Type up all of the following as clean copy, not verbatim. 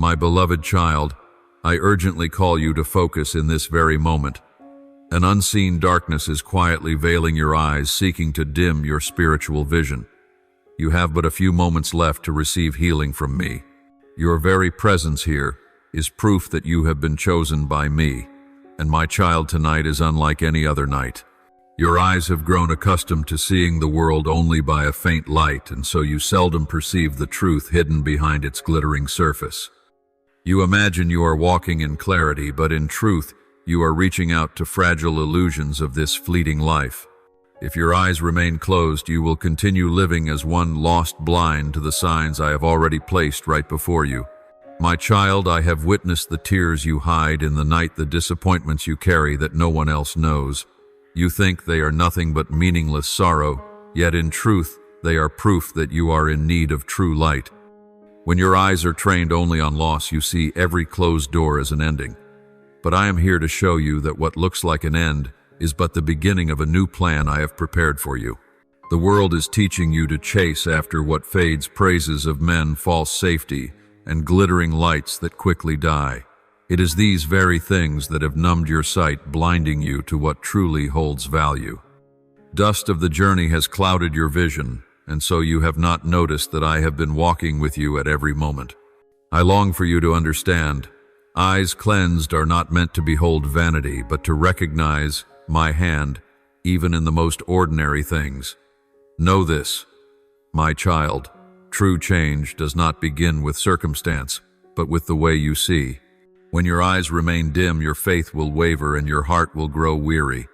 My beloved child, I urgently call you to focus in this very moment. An unseen darkness is quietly veiling your eyes, seeking to dim your spiritual vision. You have but a few moments left to receive healing from me. Your very presence here is proof that you have been chosen by me, and my child, tonight is unlike any other night. Your eyes have grown accustomed to seeing the world only by a faint light, and so you seldom perceive the truth hidden behind its glittering surface. You imagine you are walking in clarity, but in truth, you are reaching out to fragile illusions of this fleeting life. If your eyes remain closed, you will continue living as one lost blind to the signs I have already placed right before you. My child, I have witnessed the tears you hide in the night, the disappointments you carry that no one else knows. You think they are nothing but meaningless sorrow, yet in truth, they are proof that you are in need of true light. When your eyes are trained only on loss, you see every closed door as an ending. But I am here to show you that what looks like an end is but the beginning of a new plan I have prepared for you. The world is teaching you to chase after what fades, praises of men, false safety, and glittering lights that quickly die. It is these very things that have numbed your sight, blinding you to what truly holds value. Dust of the journey has clouded your vision, and so you have not noticed that I have been walking with you at every moment. I long for you to understand. Eyes cleansed are not meant to behold vanity, but to recognize my hand, even in the most ordinary things. Know this, my child, true change does not begin with circumstance, but with the way you see. When your eyes remain dim, your faith will waver and your heart will grow weary.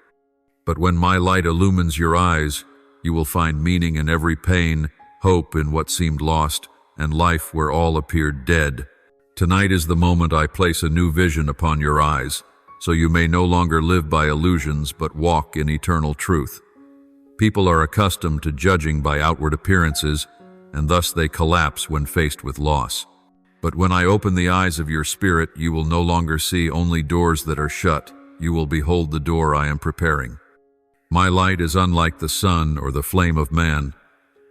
But when my light illumines your eyes, you will find meaning in every pain, hope in what seemed lost, and life where all appeared dead. Tonight is the moment I place a new vision upon your eyes, so you may no longer live by illusions but walk in eternal truth. People are accustomed to judging by outward appearances, and thus they collapse when faced with loss. But when I open the eyes of your spirit, you will no longer see only doors that are shut. You will behold the door I am preparing. My light is unlike the sun or the flame of man.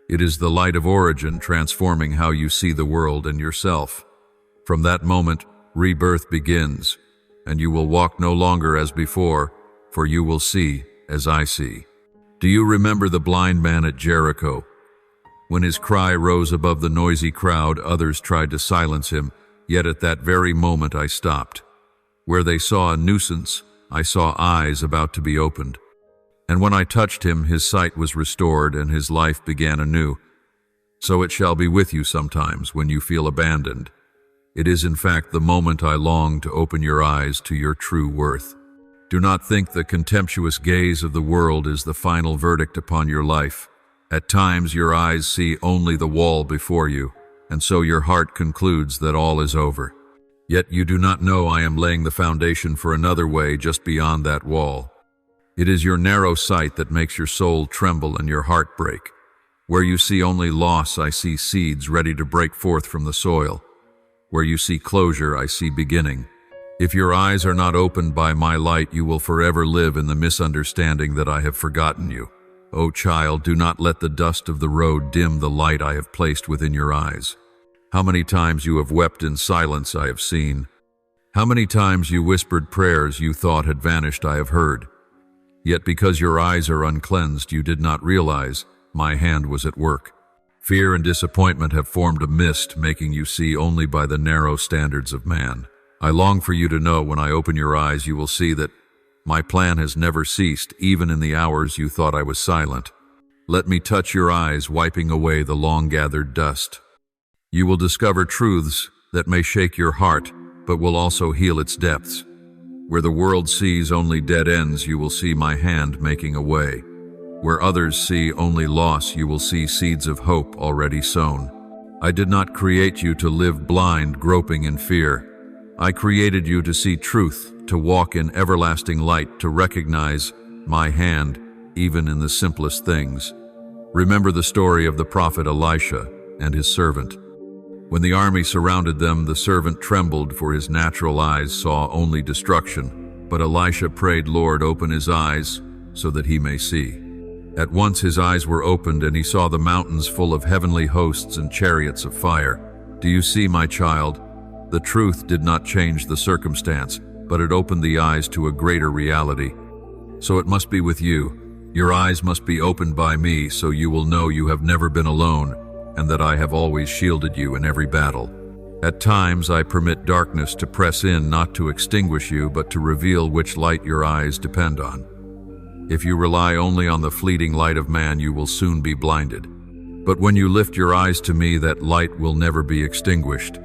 It is the light of origin, transforming how you see the world and yourself. From that moment, rebirth begins, and you will walk no longer as before, for you will see as I see. Do you remember the blind man at Jericho? When his cry rose above the noisy crowd, others tried to silence him, yet at that very moment I stopped. Where they saw a nuisance, I saw eyes about to be opened. And when I touched him, his sight was restored and his life began anew. So it shall be with you sometimes when you feel abandoned. It is in fact the moment I long to open your eyes to your true worth. Do not think the contemptuous gaze of the world is the final verdict upon your life. At times your eyes see only the wall before you, and so your heart concludes that all is over. Yet you do not know I am laying the foundation for another way just beyond that wall. It is your narrow sight that makes your soul tremble and your heart break. Where you see only loss, I see seeds ready to break forth from the soil. Where you see closure, I see beginning. If your eyes are not opened by my light, you will forever live in the misunderstanding that I have forgotten you. O child, do not let the dust of the road dim the light I have placed within your eyes. How many times you have wept in silence, I have seen. How many times you whispered prayers you thought had vanished, I have heard. Yet because your eyes are uncleansed, you did not realize my hand was at work. Fear and disappointment have formed a mist, making you see only by the narrow standards of man. I long for you to know when I open your eyes, you will see that my plan has never ceased, even in the hours you thought I was silent. Let me touch your eyes, wiping away the long-gathered dust. You will discover truths that may shake your heart, but will also heal its depths. Where the world sees only dead ends, you will see my hand making a way. Where others see only loss, you will see seeds of hope already sown. I did not create you to live blind, groping in fear. I created you to see truth, to walk in everlasting light, to recognize my hand, even in the simplest things. Remember the story of the prophet Elisha and his servant. When the army surrounded them, the servant trembled, for his natural eyes saw only destruction. But Elisha prayed, "Lord, open his eyes so that he may see." At once his eyes were opened, and he saw the mountains full of heavenly hosts and chariots of fire. Do you see, my child? The truth did not change the circumstance, but it opened the eyes to a greater reality. So it must be with you. Your eyes must be opened by me, so you will know you have never been alone, and that I have always shielded you in every battle. At times I permit darkness to press in, not to extinguish you, but to reveal which light your eyes depend on. If you rely only on the fleeting light of man, you will soon be blinded. But when you lift your eyes to me, that light will never be extinguished.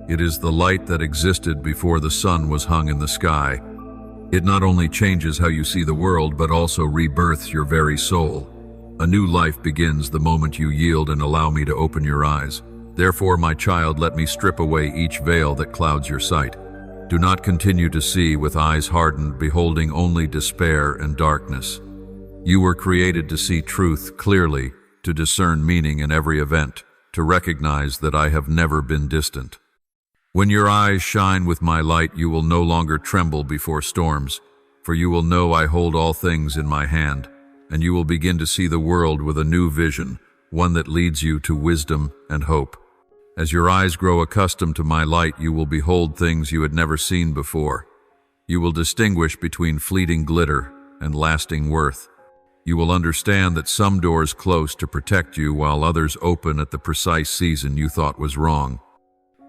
It is the light that existed before the sun was hung in the sky. It not only changes how you see the world, but also rebirths your very soul. A new life begins the moment you yield and allow me to open your eyes. Therefore, my child, let me strip away each veil that clouds your sight. Do not continue to see with eyes hardened, beholding only despair and darkness. You were created to see truth clearly, to discern meaning in every event, to recognize that I have never been distant. When your eyes shine with my light, you will no longer tremble before storms, for you will know I hold all things in my hand, and you will begin to see the world with a new vision, one that leads you to wisdom and hope. As your eyes grow accustomed to my light, you will behold things you had never seen before. You will distinguish between fleeting glitter and lasting worth. You will understand that some doors close to protect you, while others open at the precise season you thought was wrong.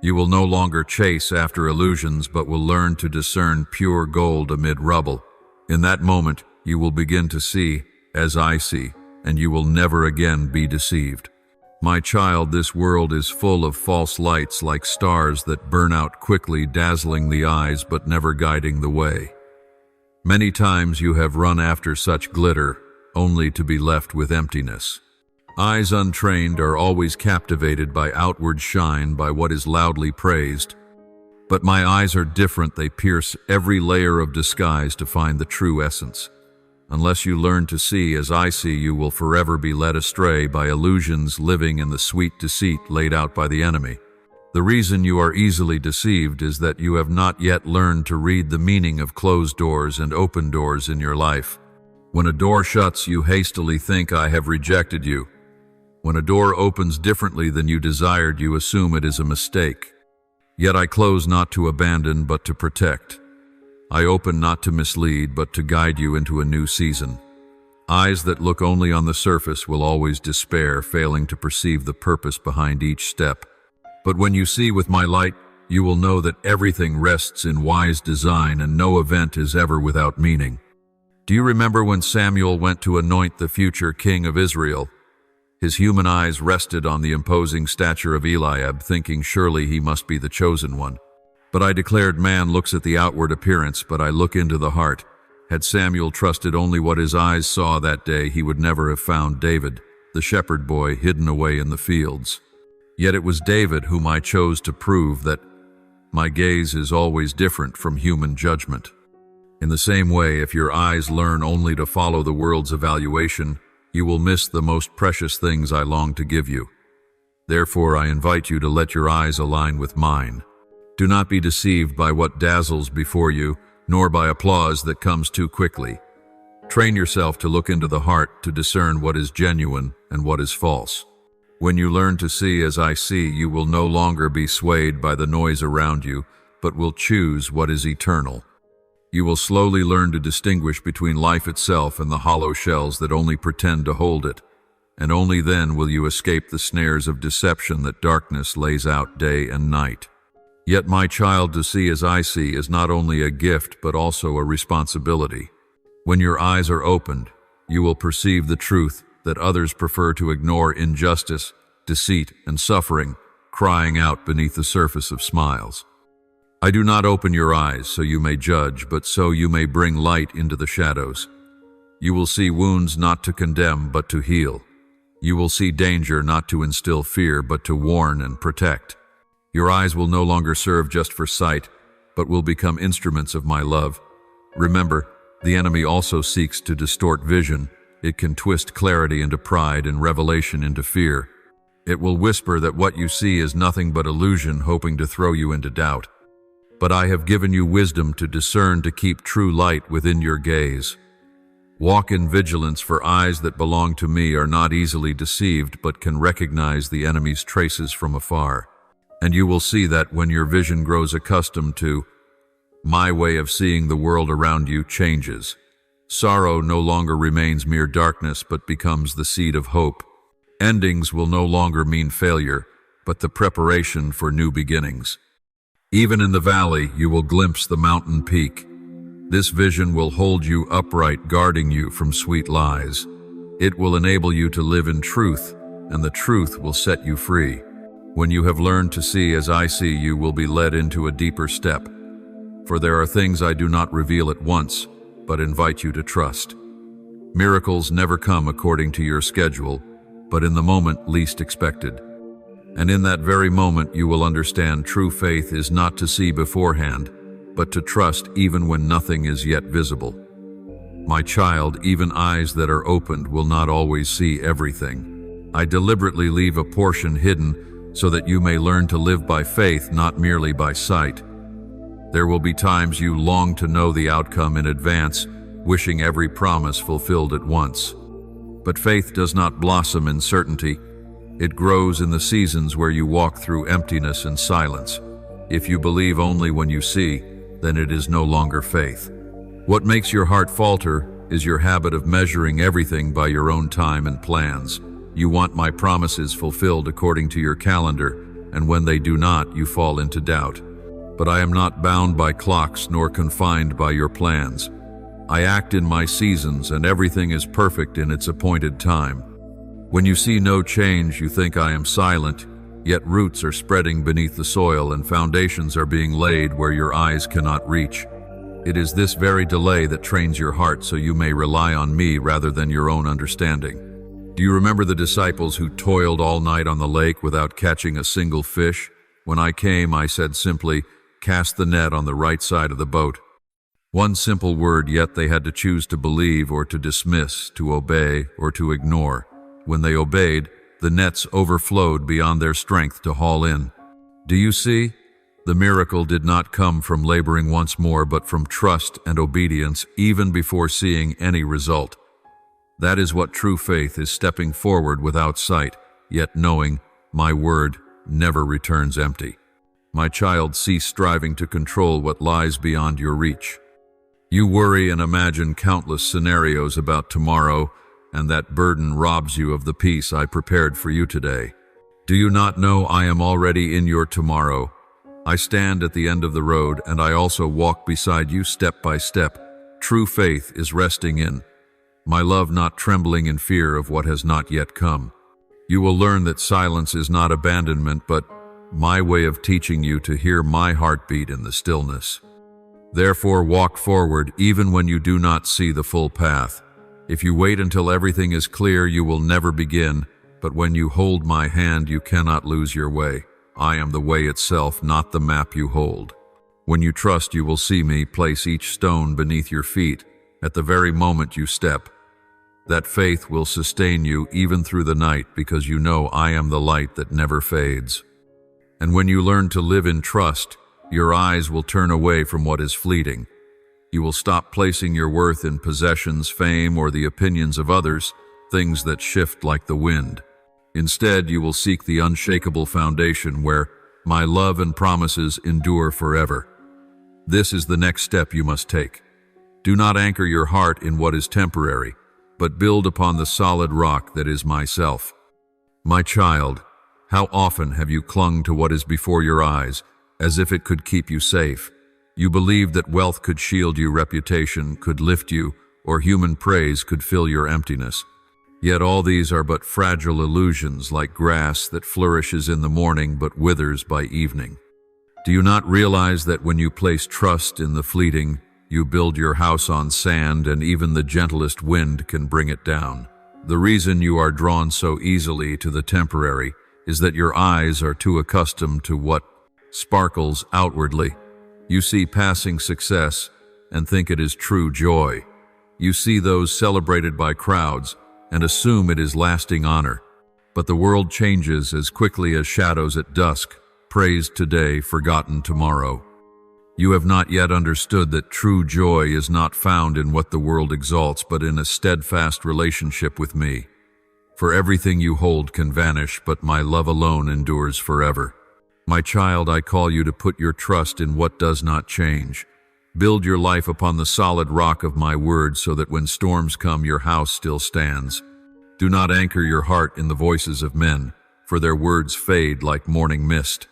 You will no longer chase after illusions, but will learn to discern pure gold amid rubble. In that moment, you will begin to see as I see, and you will never again be deceived. My child, this world is full of false lights, like stars that burn out quickly, dazzling the eyes but never guiding the way. Many times you have run after such glitter, only to be left with emptiness. Eyes untrained are always captivated by outward shine, by what is loudly praised. But my eyes are different. They pierce every layer of disguise to find the true essence. Unless you learn to see as I see, you will forever be led astray by illusions, living in the sweet deceit laid out by the enemy. The reason you are easily deceived is that you have not yet learned to read the meaning of closed doors and open doors in your life. When a door shuts, you hastily think, I have rejected you. When a door opens differently than you desired, you assume it is a mistake. Yet I close not to abandon, but to protect. I open not to mislead, but to guide you into a new season. Eyes that look only on the surface will always despair, failing to perceive the purpose behind each step. But when you see with my light, you will know that everything rests in wise design, and no event is ever without meaning. Do you remember when Samuel went to anoint the future king of Israel? His human eyes rested on the imposing stature of Eliab, thinking surely he must be the chosen one. But I declared, man looks at the outward appearance, but I look into the heart. Had Samuel trusted only what his eyes saw that day, he would never have found David, the shepherd boy hidden away in the fields. Yet it was David whom I chose to prove that my gaze is always different from human judgment. In the same way, if your eyes learn only to follow the world's evaluation, you will miss the most precious things I long to give you. Therefore, I invite you to let your eyes align with mine. Do not be deceived by what dazzles before you, nor by applause that comes too quickly. Train yourself to look into the heart, to discern what is genuine and what is false. When you learn to see as I see, you will no longer be swayed by the noise around you, but will choose what is eternal. You will slowly learn to distinguish between life itself and the hollow shells that only pretend to hold it, and only then will you escape the snares of deception that darkness lays out day and night. Yet, my child, to see as I see is not only a gift, but also a responsibility. When your eyes are opened, you will perceive the truth that others prefer to ignore: injustice, deceit, and suffering, crying out beneath the surface of smiles. I do not open your eyes so you may judge, but so you may bring light into the shadows. You will see wounds not to condemn, but to heal. You will see danger not to instill fear, but to warn and protect. Your eyes will no longer serve just for sight, but will become instruments of my love. Remember, the enemy also seeks to distort vision. It can twist clarity into pride and revelation into fear. It will whisper that what you see is nothing but illusion, hoping to throw you into doubt. But I have given you wisdom to discern, to keep true light within your gaze. Walk in vigilance, for eyes that belong to me are not easily deceived, but can recognize the enemy's traces from afar. And you will see that when your vision grows accustomed to my way of seeing the world around you changes. Sorrow no longer remains mere darkness but becomes the seed of hope. Endings will no longer mean failure, but the preparation for new beginnings. Even in the valley, you will glimpse the mountain peak. This vision will hold you upright, guarding you from sweet lies. It will enable you to live in truth, and the truth will set you free. When you have learned to see as I see, you will be led into a deeper step. For there are things I do not reveal at once, but invite you to trust. Miracles never come according to your schedule, but in the moment least expected. And in that very moment you will understand true faith is not to see beforehand, but to trust even when nothing is yet visible. My child, even eyes that are opened will not always see everything. I deliberately leave a portion hidden so that you may learn to live by faith, not merely by sight. There will be times you long to know the outcome in advance, wishing every promise fulfilled at once. But faith does not blossom in certainty. It grows in the seasons where you walk through emptiness and silence. If you believe only when you see, then it is no longer faith. What makes your heart falter is your habit of measuring everything by your own time and plans. You want my promises fulfilled according to your calendar, and when they do not, you fall into doubt. But I am not bound by clocks nor confined by your plans. I act in my seasons, and everything is perfect in its appointed time. When you see no change, you think I am silent, yet roots are spreading beneath the soil and foundations are being laid where your eyes cannot reach. It is this very delay that trains your heart so you may rely on me rather than your own understanding. Do you remember the disciples who toiled all night on the lake without catching a single fish? When I came, I said simply, "Cast the net on the right side of the boat." One simple word, yet they had to choose to believe or to dismiss, to obey or to ignore. When they obeyed, the nets overflowed beyond their strength to haul in. Do you see? The miracle did not come from laboring once more, but from trust and obedience even before seeing any result. That is what true faith is, stepping forward without sight, yet knowing my word never returns empty. My child, cease striving to control what lies beyond your reach. You worry and imagine countless scenarios about tomorrow, and that burden robs you of the peace I prepared for you today. Do you not know I am already in your tomorrow? I stand at the end of the road, and I also walk beside you step by step. True faith is resting in my love, not trembling in fear of what has not yet come. You will learn that silence is not abandonment, but my way of teaching you to hear my heartbeat in the stillness. Therefore, walk forward even when you do not see the full path. If you wait until everything is clear, you will never begin, but when you hold my hand, you cannot lose your way. I am the way itself, not the map you hold. When you trust, you will see me place each stone beneath your feet at the very moment you step. That faith will sustain you even through the night, because you know I am the light that never fades. And when you learn to live in trust, your eyes will turn away from what is fleeting. You will stop placing your worth in possessions, fame, or the opinions of others, things that shift like the wind. Instead, you will seek the unshakable foundation where my love and promises endure forever. This is the next step you must take. Do not anchor your heart in what is temporary, but build upon the solid rock that is myself. My child, how often have you clung to what is before your eyes, as if it could keep you safe? You believed that wealth could shield you, reputation could lift you, or human praise could fill your emptiness. Yet all these are but fragile illusions, like grass that flourishes in the morning but withers by evening. Do you not realize that when you place trust in the fleeting, you build your house on sand, and even the gentlest wind can bring it down? The reason you are drawn so easily to the temporary is that your eyes are too accustomed to what sparkles outwardly. You see passing success and think it is true joy. You see those celebrated by crowds and assume it is lasting honor. But the world changes as quickly as shadows at dusk, praised today, forgotten tomorrow. You have not yet understood that true joy is not found in what the world exalts, but in a steadfast relationship with me. For everything you hold can vanish, but my love alone endures forever. My child, I call you to put your trust in what does not change. Build your life upon the solid rock of my word so that when storms come, your house still stands. Do not anchor your heart in the voices of men, for their words fade like morning mist.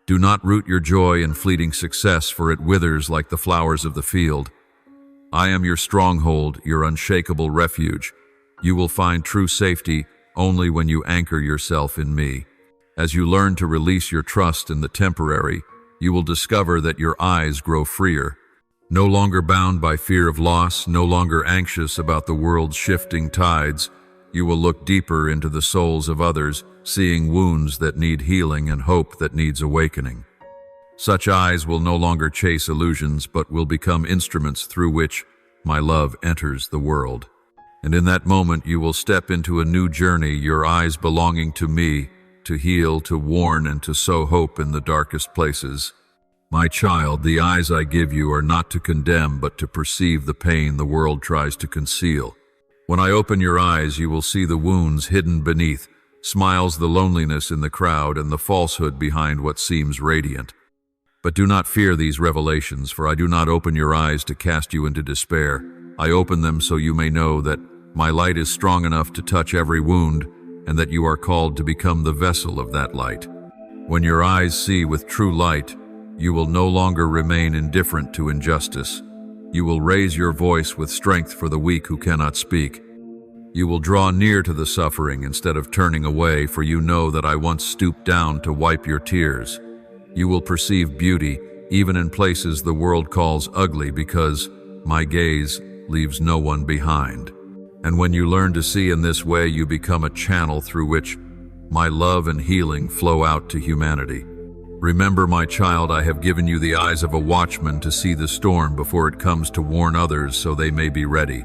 Do not root your joy in fleeting success, for it withers like the flowers of the field. I am your stronghold, your unshakable refuge. You will find true safety only when you anchor yourself in me. As you learn to release your trust in the temporary, you will discover that your eyes grow freer. No longer bound by fear of loss, no longer anxious about the world's shifting tides, you will look deeper into the souls of others, seeing wounds that need healing and hope that needs awakening. Such eyes will no longer chase illusions, but will become instruments through which my love enters the world. And in that moment you will step into a new journey, your eyes belonging to me, to heal, to warn, and to sow hope in the darkest places. My child, the eyes I give you are not to condemn, but to perceive the pain the world tries to conceal. When I open your eyes, you will see the wounds hidden beneath, smiles the loneliness in the crowd, and the falsehood behind what seems radiant. But do not fear these revelations, for I do not open your eyes to cast you into despair. I open them so you may know that my light is strong enough to touch every wound, and that you are called to become the vessel of that light. When your eyes see with true light, you will no longer remain indifferent to injustice. You will raise your voice with strength for the weak who cannot speak. You will draw near to the suffering instead of turning away, for you know that I once stooped down to wipe your tears. You will perceive beauty, even in places the world calls ugly, because my gaze leaves no one behind. And when you learn to see in this way, you become a channel through which my love and healing flow out to humanity. Remember, my child, I have given you the eyes of a watchman to see the storm before it comes, to warn others so they may be ready.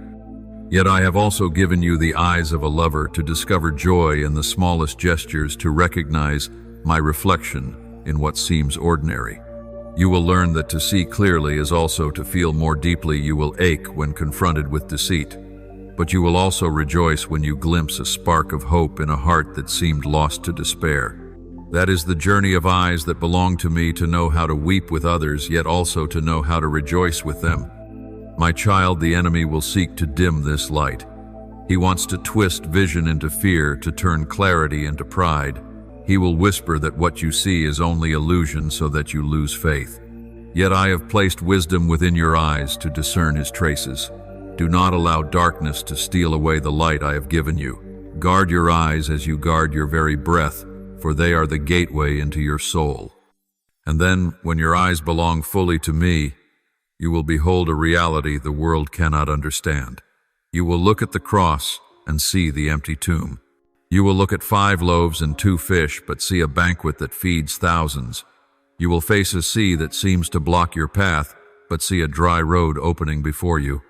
Yet I have also given you the eyes of a lover to discover joy in the smallest gestures, to recognize my reflection in what seems ordinary. You will learn that to see clearly is also to feel more deeply. You will ache when confronted with deceit, but you will also rejoice when you glimpse a spark of hope in a heart that seemed lost to despair. That is the journey of eyes that belong to me, to know how to weep with others, yet also to know how to rejoice with them. My child, the enemy will seek to dim this light. He wants to twist vision into fear, to turn clarity into pride. He will whisper that what you see is only illusion so that you lose faith. Yet I have placed wisdom within your eyes to discern his traces. Do not allow darkness to steal away the light I have given you. Guard your eyes as you guard your very breath, for they are the gateway into your soul. And then, when your eyes belong fully to me, you will behold a reality the world cannot understand. You will look at the cross and see the empty tomb. You will look at 5 loaves and 2 fish, but see a banquet that feeds thousands. You will face a sea that seems to block your path, but see a dry road opening before you.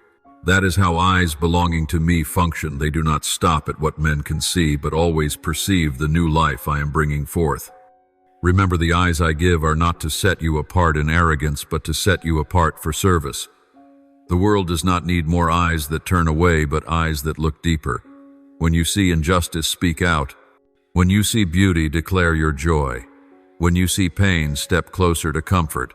That is how eyes belonging to me function. They do not stop at what men can see, but always perceive the new life I am bringing forth. Remember, the eyes I give are not to set you apart in arrogance, but to set you apart for service. The world does not need more eyes that turn away, but eyes that look deeper. When you see injustice, speak out. When you see beauty, declare your joy. When you see pain, step closer to comfort.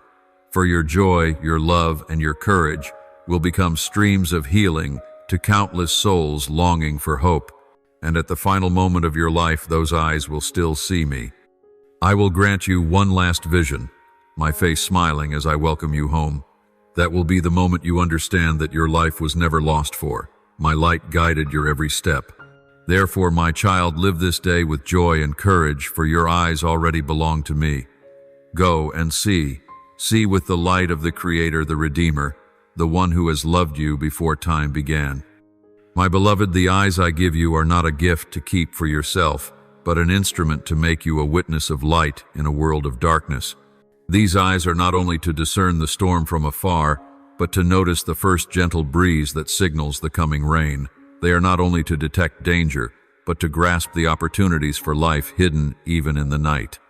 For your joy, your love, and your courage will become streams of healing to countless souls longing for hope. And at the final moment of your life, those eyes will still see me. I will grant you one last vision, my face smiling as I welcome you home. That will be the moment you understand that your life was never lost for. My light guided your every step. Therefore, my child, live this day with joy and courage, for your eyes already belong to me. Go and see. See with the light of the Creator, the Redeemer, the one who has loved you before time began. My beloved, the eyes I give you are not a gift to keep for yourself, but an instrument to make you a witness of light in a world of darkness. These eyes are not only to discern the storm from afar, but to notice the first gentle breeze that signals the coming rain. They are not only to detect danger, but to grasp the opportunities for life hidden even in the night.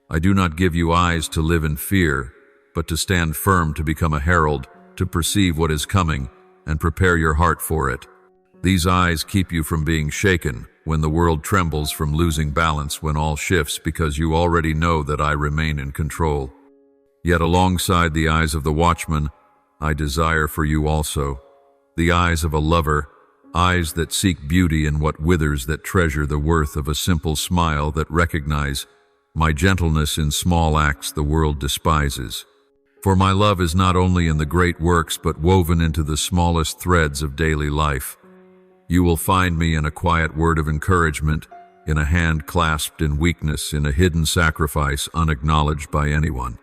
I do not give you eyes to live in fear, but to stand firm, to become a herald, to perceive what is coming, and prepare your heart for it. These eyes keep you from being shaken when the world trembles from losing balance, when all shifts, because you already know that I remain in control. Yet alongside the eyes of the watchman, I desire for you also, the eyes of a lover, eyes that seek beauty in what withers, that treasure the worth of a simple smile, that recognize my gentleness in small acts the world despises. For my love is not only in the great works, but woven into the smallest threads of daily life. You will find me in a quiet word of encouragement, in a hand clasped in weakness, in a hidden sacrifice unacknowledged by anyone.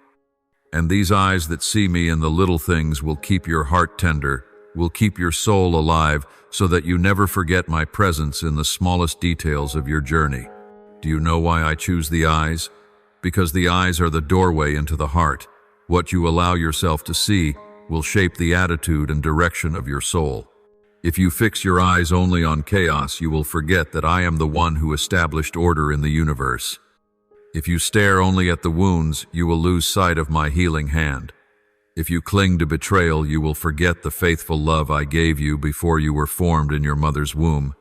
And these eyes that see me in the little things will keep your heart tender, will keep your soul alive, so that you never forget my presence in the smallest details of your journey. Do you know why I choose the eyes? Because the eyes are the doorway into the heart. What you allow yourself to see will shape the attitude and direction of your soul. If you fix your eyes only on chaos, you will forget that I am the one who established order in the universe. If you stare only at the wounds, you will lose sight of my healing hand. If you cling to betrayal, you will forget the faithful love I gave you before you were formed in your mother's womb.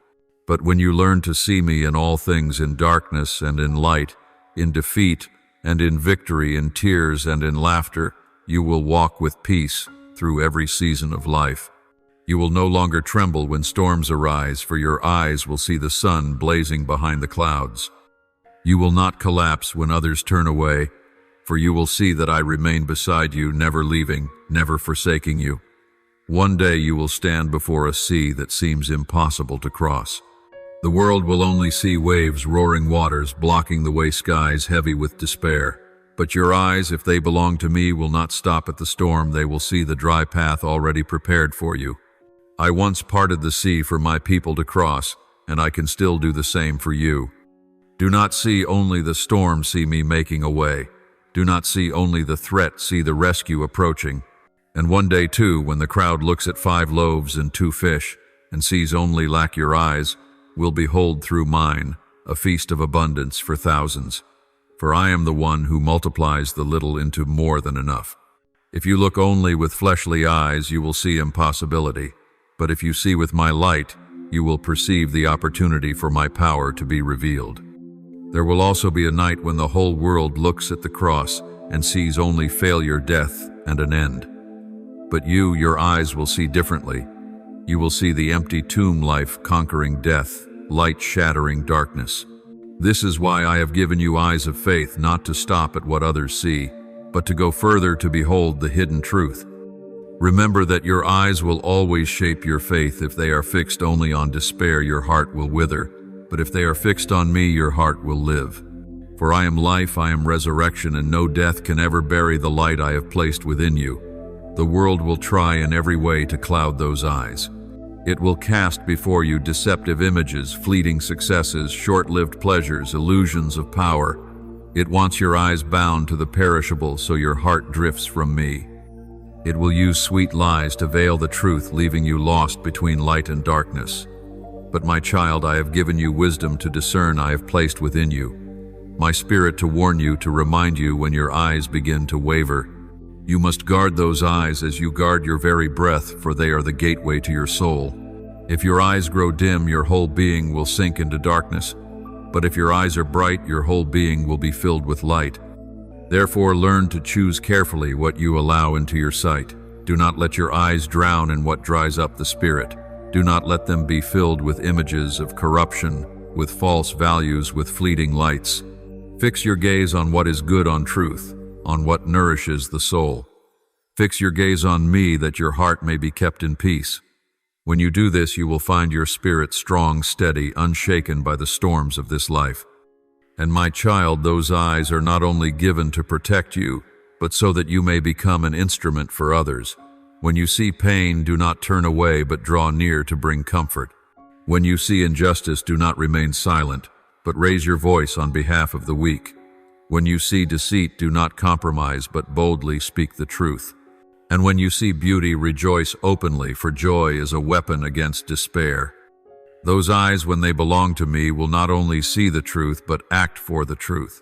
But when you learn to see me in all things, in darkness and in light, in defeat and in victory, in tears and in laughter, you will walk with peace through every season of life. You will no longer tremble when storms arise, for your eyes will see the sun blazing behind the clouds. You will not collapse when others turn away, for you will see that I remain beside you, never leaving, never forsaking you. One day you will stand before a sea that seems impossible to cross. The world will only see waves, roaring waters, blocking the way, skies heavy with despair. But your eyes, if they belong to me, will not stop at the storm. They will see the dry path already prepared for you. I once parted the sea for my people to cross, and I can still do the same for you. Do not see only the storm, see me making a way. Do not see only the threat, see the rescue approaching. And one day too, when the crowd looks at 5 loaves and 2 fish, and sees only lack, your eyes will behold through mine a feast of abundance for thousands. For I am the one who multiplies the little into more than enough. If you look only with fleshly eyes, you will see impossibility. But if you see with my light, you will perceive the opportunity for my power to be revealed. There will also be a night when the whole world looks at the cross and sees only failure, death, and an end. But you, your eyes will see differently. You will see the empty tomb, life conquering death, light shattering darkness. This is why I have given you eyes of faith, not to stop at what others see, but to go further, to behold the hidden truth. Remember that your eyes will always shape your faith. If they are fixed only on despair, your heart will wither. But if they are fixed on me, your heart will live. For I am life, I am resurrection, and no death can ever bury the light I have placed within you. The world will try in every way to cloud those eyes. It will cast before you deceptive images, fleeting successes, short-lived pleasures, illusions of power. It wants your eyes bound to the perishable, so your heart drifts from me. It will use sweet lies to veil the truth, leaving you lost between light and darkness. But my child, I have given you wisdom to discern. I have placed within you my spirit to warn you, to remind you when your eyes begin to waver. You must guard those eyes as you guard your very breath, for they are the gateway to your soul. If your eyes grow dim, your whole being will sink into darkness. But if your eyes are bright, your whole being will be filled with light. Therefore, learn to choose carefully what you allow into your sight. Do not let your eyes drown in what dries up the spirit. Do not let them be filled with images of corruption, with false values, with fleeting lights. Fix your gaze on what is good, on truth, on what nourishes the soul. Fix your gaze on me, that your heart may be kept in peace. When you do this, you will find your spirit strong, steady, unshaken by the storms of this life. And my child, those eyes are not only given to protect you, but so that you may become an instrument for others. When you see pain, do not turn away, but draw near to bring comfort. When you see injustice, do not remain silent, but raise your voice on behalf of the weak. When you see deceit, do not compromise, but boldly speak the truth. And when you see beauty, rejoice openly, for joy is a weapon against despair. Those eyes, when they belong to me, will not only see the truth, but act for the truth.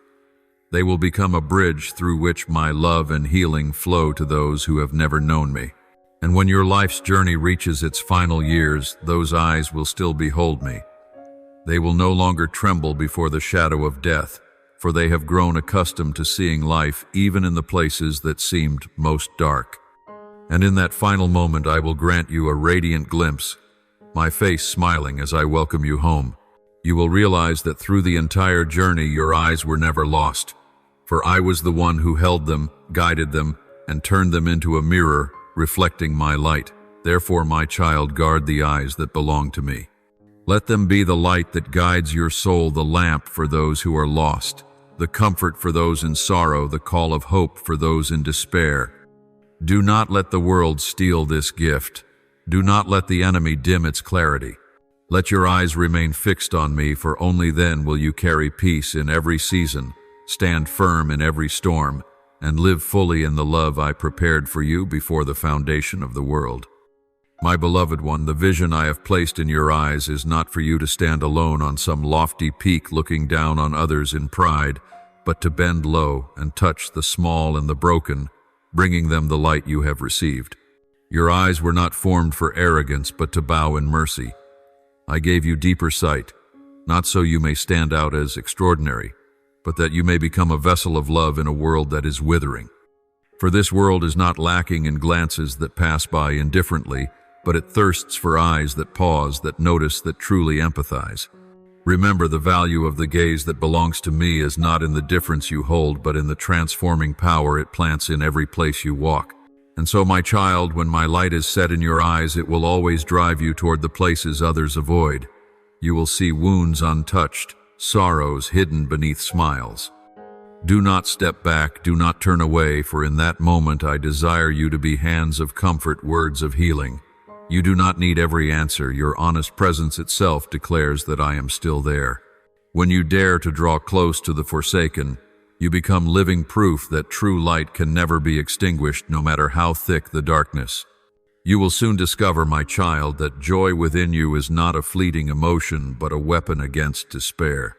They will become a bridge through which my love and healing flow to those who have never known me. And when your life's journey reaches its final years, those eyes will still behold me. They will no longer tremble before the shadow of death, for they have grown accustomed to seeing life even in the places that seemed most dark. And in that final moment I will grant you a radiant glimpse, my face smiling as I welcome you home. You will realize that through the entire journey your eyes were never lost, for I was the one who held them, guided them, and turned them into a mirror reflecting my light. Therefore, my child, guard the eyes that belong to me. Let them be the light that guides your soul, the lamp for those who are lost, the comfort for those in sorrow, the call of hope for those in despair. Do not let the world steal this gift. Do not let the enemy dim its clarity. Let your eyes remain fixed on me, for only then will you carry peace in every season, stand firm in every storm, and live fully in the love I prepared for you before the foundation of the world. My beloved one, the vision I have placed in your eyes is not for you to stand alone on some lofty peak looking down on others in pride, but to bend low and touch the small and the broken, bringing them the light you have received. Your eyes were not formed for arrogance, but to bow in mercy. I gave you deeper sight, not so you may stand out as extraordinary, but that you may become a vessel of love in a world that is withering. For this world is not lacking in glances that pass by indifferently, but it thirsts for eyes that pause, that notice, that truly empathize. Remember, the value of the gaze that belongs to me is not in the difference you hold, but in the transforming power it plants in every place you walk. And so, my child, when my light is set in your eyes, it will always drive you toward the places others avoid. You will see wounds untouched, sorrows hidden beneath smiles. Do not step back, do not turn away, for in that moment I desire you to be hands of comfort, words of healing. You do not need every answer. Your honest presence itself declares that I am still there. When you dare to draw close to the forsaken, you become living proof that true light can never be extinguished, no matter how thick the darkness. You will soon discover, my child, that joy within you is not a fleeting emotion, but a weapon against despair.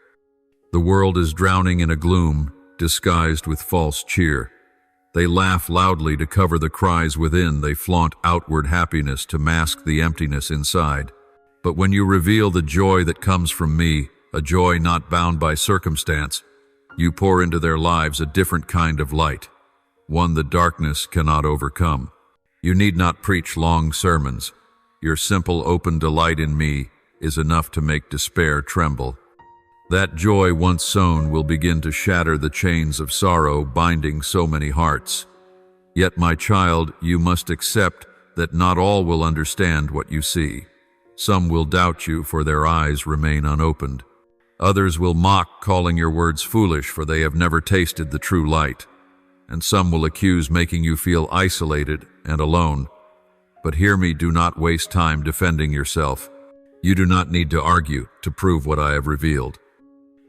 The world is drowning in a gloom, disguised with false cheer. They laugh loudly to cover the cries within. They flaunt outward happiness to mask the emptiness inside. But when you reveal the joy that comes from me, a joy not bound by circumstance, you pour into their lives a different kind of light, one the darkness cannot overcome. You need not preach long sermons. Your simple, open delight in me is enough to make despair tremble. That joy once sown will begin to shatter the chains of sorrow binding so many hearts. Yet, my child, you must accept that not all will understand what you see. Some will doubt you, for their eyes remain unopened. Others will mock, calling your words foolish, for they have never tasted the true light. And some will accuse, making you feel isolated and alone. But hear me, do not waste time defending yourself. You do not need to argue to prove what I have revealed.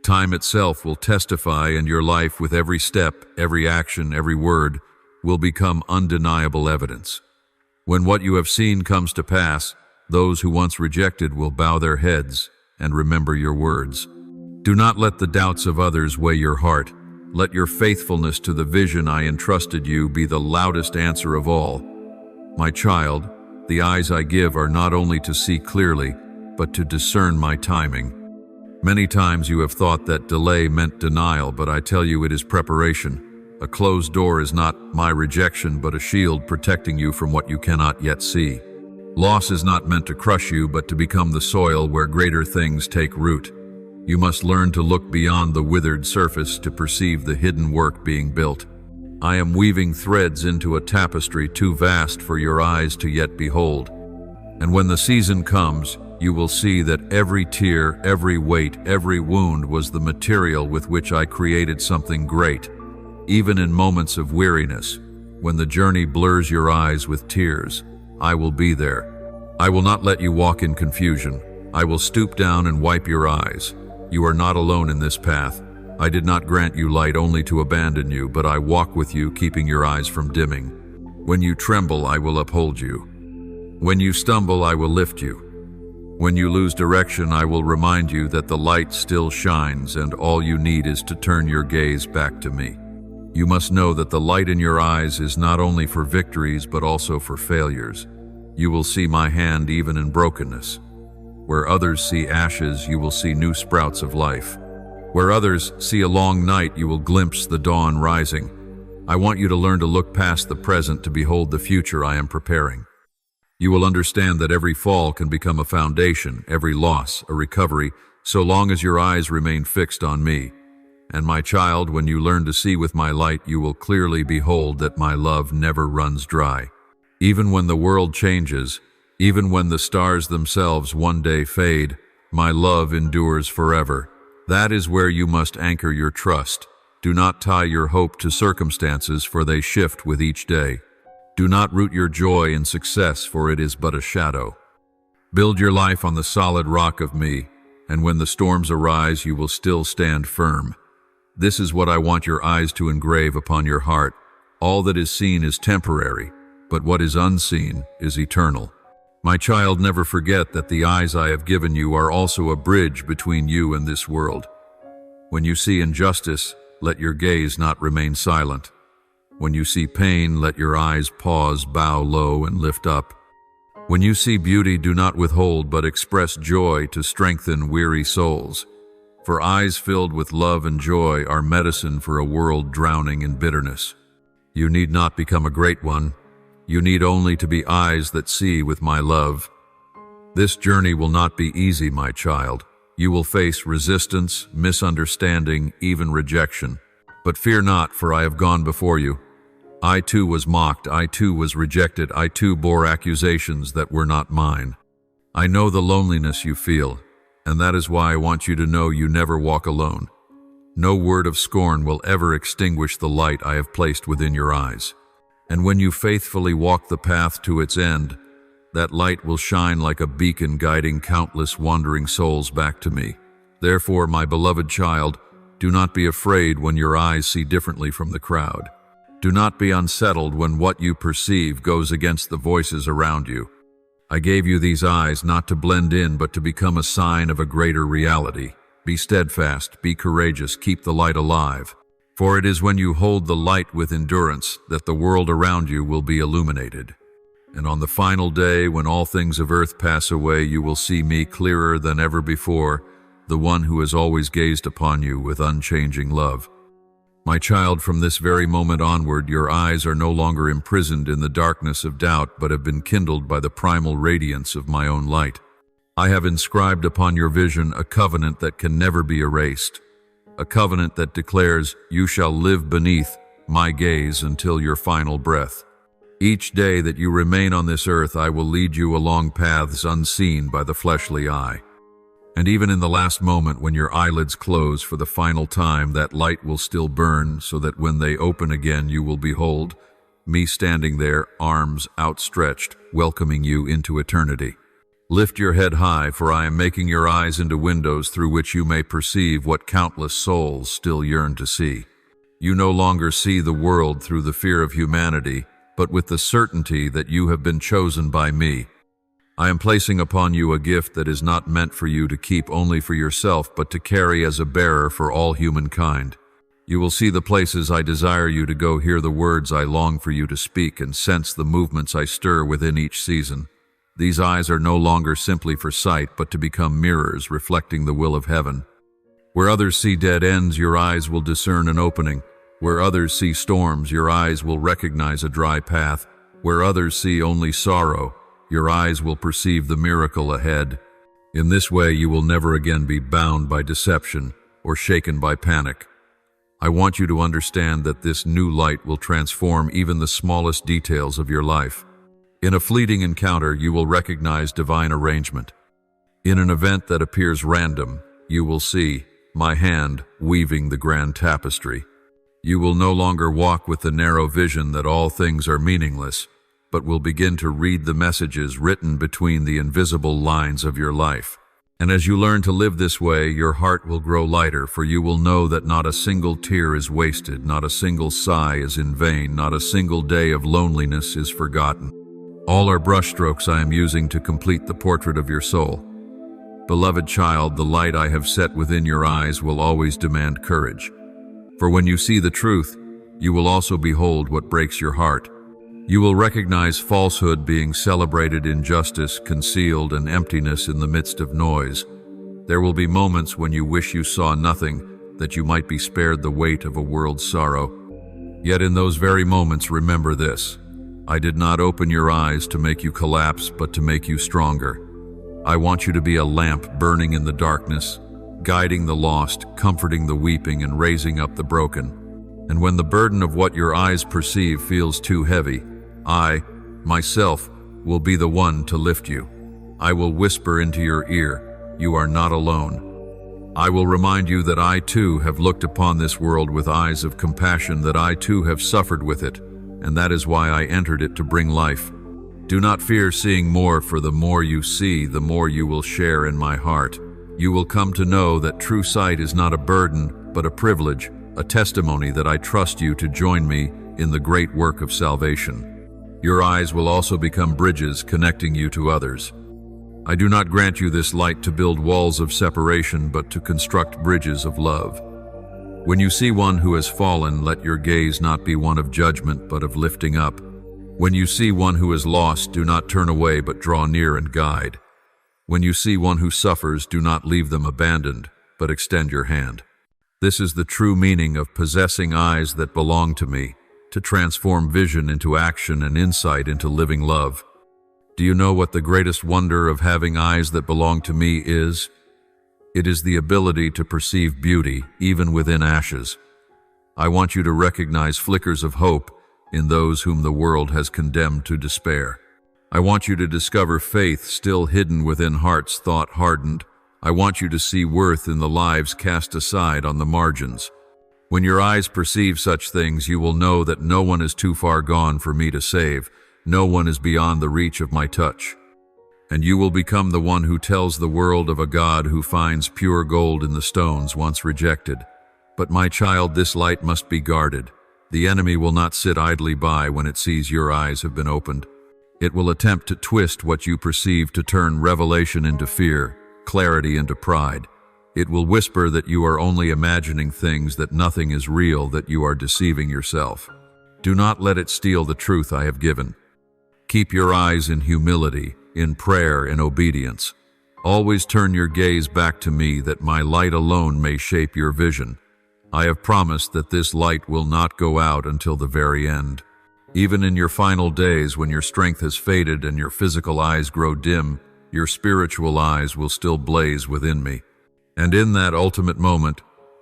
Time itself will testify, and your life, with every step, every action, every word, will become undeniable evidence. When what you have seen comes to pass, those who once rejected will bow their heads and remember your words. Do not let the doubts of others weigh your heart. Let your faithfulness to the vision I entrusted you be the loudest answer of all. My child, the eyes I give are not only to see clearly, but to discern my timing. Many times you have thought that delay meant denial, but I tell you it is preparation. A closed door is not my rejection, but a shield protecting you from what you cannot yet see. Loss is not meant to crush you, but to become the soil where greater things take root. You must learn to look beyond the withered surface to perceive the hidden work being built. I am weaving threads into a tapestry too vast for your eyes to yet behold. And when the season comes, you will see that every tear, every weight, every wound was the material with which I created something great. Even in moments of weariness, when the journey blurs your eyes with tears, I will be there. I will not let you walk in confusion. I will stoop down and wipe your eyes. You are not alone in this path. I did not grant you light only to abandon you, but I walk with you, keeping your eyes from dimming. When you tremble, I will uphold you. When you stumble, I will lift you. When you lose direction, I will remind you that the light still shines, and all you need is to turn your gaze back to me. You must know that the light in your eyes is not only for victories, but also for failures. You will see my hand even in brokenness. Where others see ashes, you will see new sprouts of life. Where others see a long night, you will glimpse the dawn rising. I want you to learn to look past the present to behold the future I am preparing. You will understand that every fall can become a foundation, every loss a recovery, so long as your eyes remain fixed on me. And my child, when you learn to see with my light, you will clearly behold that my love never runs dry. Even when the world changes, even when the stars themselves one day fade, my love endures forever. That is where you must anchor your trust. Do not tie your hope to circumstances, for they shift with each day. Do not root your joy in success, for it is but a shadow. Build your life on the solid rock of me, and when the storms arise, you will still stand firm. This is what I want your eyes to engrave upon your heart. All that is seen is temporary, but what is unseen is eternal. My child, never forget that the eyes I have given you are also a bridge between you and this world. When you see injustice, let your gaze not remain silent. When you see pain, let your eyes pause, bow low, and lift up. When you see beauty, do not withhold, but express joy to strengthen weary souls. For eyes filled with love and joy are medicine for a world drowning in bitterness. You need not become a great one. You need only to be eyes that see with my love. This journey will not be easy, my child. You will face resistance, misunderstanding, even rejection. But fear not, for I have gone before you. I too was mocked, I too was rejected, I too bore accusations that were not mine. I know the loneliness you feel, and that is why I want you to know you never walk alone. No word of scorn will ever extinguish the light I have placed within your eyes. And when you faithfully walk the path to its end, that light will shine like a beacon, guiding countless wandering souls back to me. Therefore, my beloved child, do not be afraid when your eyes see differently from the crowd. Do not be unsettled when what you perceive goes against the voices around you. I gave you these eyes not to blend in, but to become a sign of a greater reality. Be steadfast, be courageous, keep the light alive. For it is when you hold the light with endurance that the world around you will be illuminated. And on the final day, when all things of earth pass away, you will see me clearer than ever before, the one who has always gazed upon you with unchanging love. My child, from this very moment onward, your eyes are no longer imprisoned in the darkness of doubt, but have been kindled by the primal radiance of my own light. I have inscribed upon your vision a covenant that can never be erased, a covenant that declares you shall live beneath my gaze until your final breath. Each day that you remain on this earth, I will lead you along paths unseen by the fleshly eye. And even in the last moment when your eyelids close for the final time, that light will still burn, so that when they open again you will behold me standing there, arms outstretched, welcoming you into eternity. Lift your head high, for I am making your eyes into windows through which you may perceive what countless souls still yearn to see. You no longer see the world through the fear of humanity, but with the certainty that you have been chosen by me. I am placing upon you a gift that is not meant for you to keep only for yourself, but to carry as a bearer for all humankind. You will see the places I desire you to go, hear the words I long for you to speak, and sense the movements I stir within each season. These eyes are no longer simply for sight, but to become mirrors reflecting the will of heaven. Where others see dead ends, your eyes will discern an opening. Where others see storms, your eyes will recognize a dry path. Where others see only sorrow, your eyes will perceive the miracle ahead. In this way, you will never again be bound by deception or shaken by panic. I want you to understand that this new light will transform even the smallest details of your life. In a fleeting encounter, you will recognize divine arrangement. In an event that appears random, you will see my hand weaving the grand tapestry. You will no longer walk with the narrow vision that all things are meaningless, but will begin to read the messages written between the invisible lines of your life. And as you learn to live this way, your heart will grow lighter, for you will know that not a single tear is wasted, not a single sigh is in vain, not a single day of loneliness is forgotten. All are brushstrokes I am using to complete the portrait of your soul. Beloved child, the light I have set within your eyes will always demand courage. For when you see the truth, you will also behold what breaks your heart. You will recognize falsehood being celebrated, injustice concealed, and emptiness in the midst of noise. There will be moments when you wish you saw nothing, that you might be spared the weight of a world's sorrow. Yet in those very moments, remember this: I did not open your eyes to make you collapse, but to make you stronger. I want you to be a lamp burning in the darkness, guiding the lost, comforting the weeping, and raising up the broken. And when the burden of what your eyes perceive feels too heavy, I, myself, will be the one to lift you. I will whisper into your ear, you are not alone. I will remind you that I too have looked upon this world with eyes of compassion, that I too have suffered with it, and that is why I entered it to bring life. Do not fear seeing more, for the more you see, the more you will share in my heart. You will come to know that true sight is not a burden, but a privilege, a testimony that I trust you to join me in the great work of salvation. Your eyes will also become bridges connecting you to others. I do not grant you this light to build walls of separation, but to construct bridges of love. When you see one who has fallen, let your gaze not be one of judgment, but of lifting up. When you see one who is lost, do not turn away, but draw near and guide. When you see one who suffers, do not leave them abandoned, but extend your hand. This is the true meaning of possessing eyes that belong to me, to transform vision into action and insight into living love. Do you know what the greatest wonder of having eyes that belong to me is? It is the ability to perceive beauty, even within ashes. I want you to recognize flickers of hope in those whom the world has condemned to despair. I want you to discover faith still hidden within hearts thought hardened. I want you to see worth in the lives cast aside on the margins. When your eyes perceive such things, you will know that no one is too far gone for me to save. No one is beyond the reach of my touch. And you will become the one who tells the world of a God who finds pure gold in the stones once rejected. But my child, this light must be guarded. The enemy will not sit idly by when it sees your eyes have been opened. It will attempt to twist what you perceive to turn revelation into fear, clarity into pride. It will whisper that you are only imagining things, that nothing is real, that you are deceiving yourself. Do not let it steal the truth I have given. Keep your eyes in humility, in prayer, in obedience. Always turn your gaze back to me, that my light alone may shape your vision. I have promised that this light will not go out until the very end. Even in your final days, when your strength has faded and your physical eyes grow dim, your spiritual eyes will still blaze within me. And in that ultimate moment,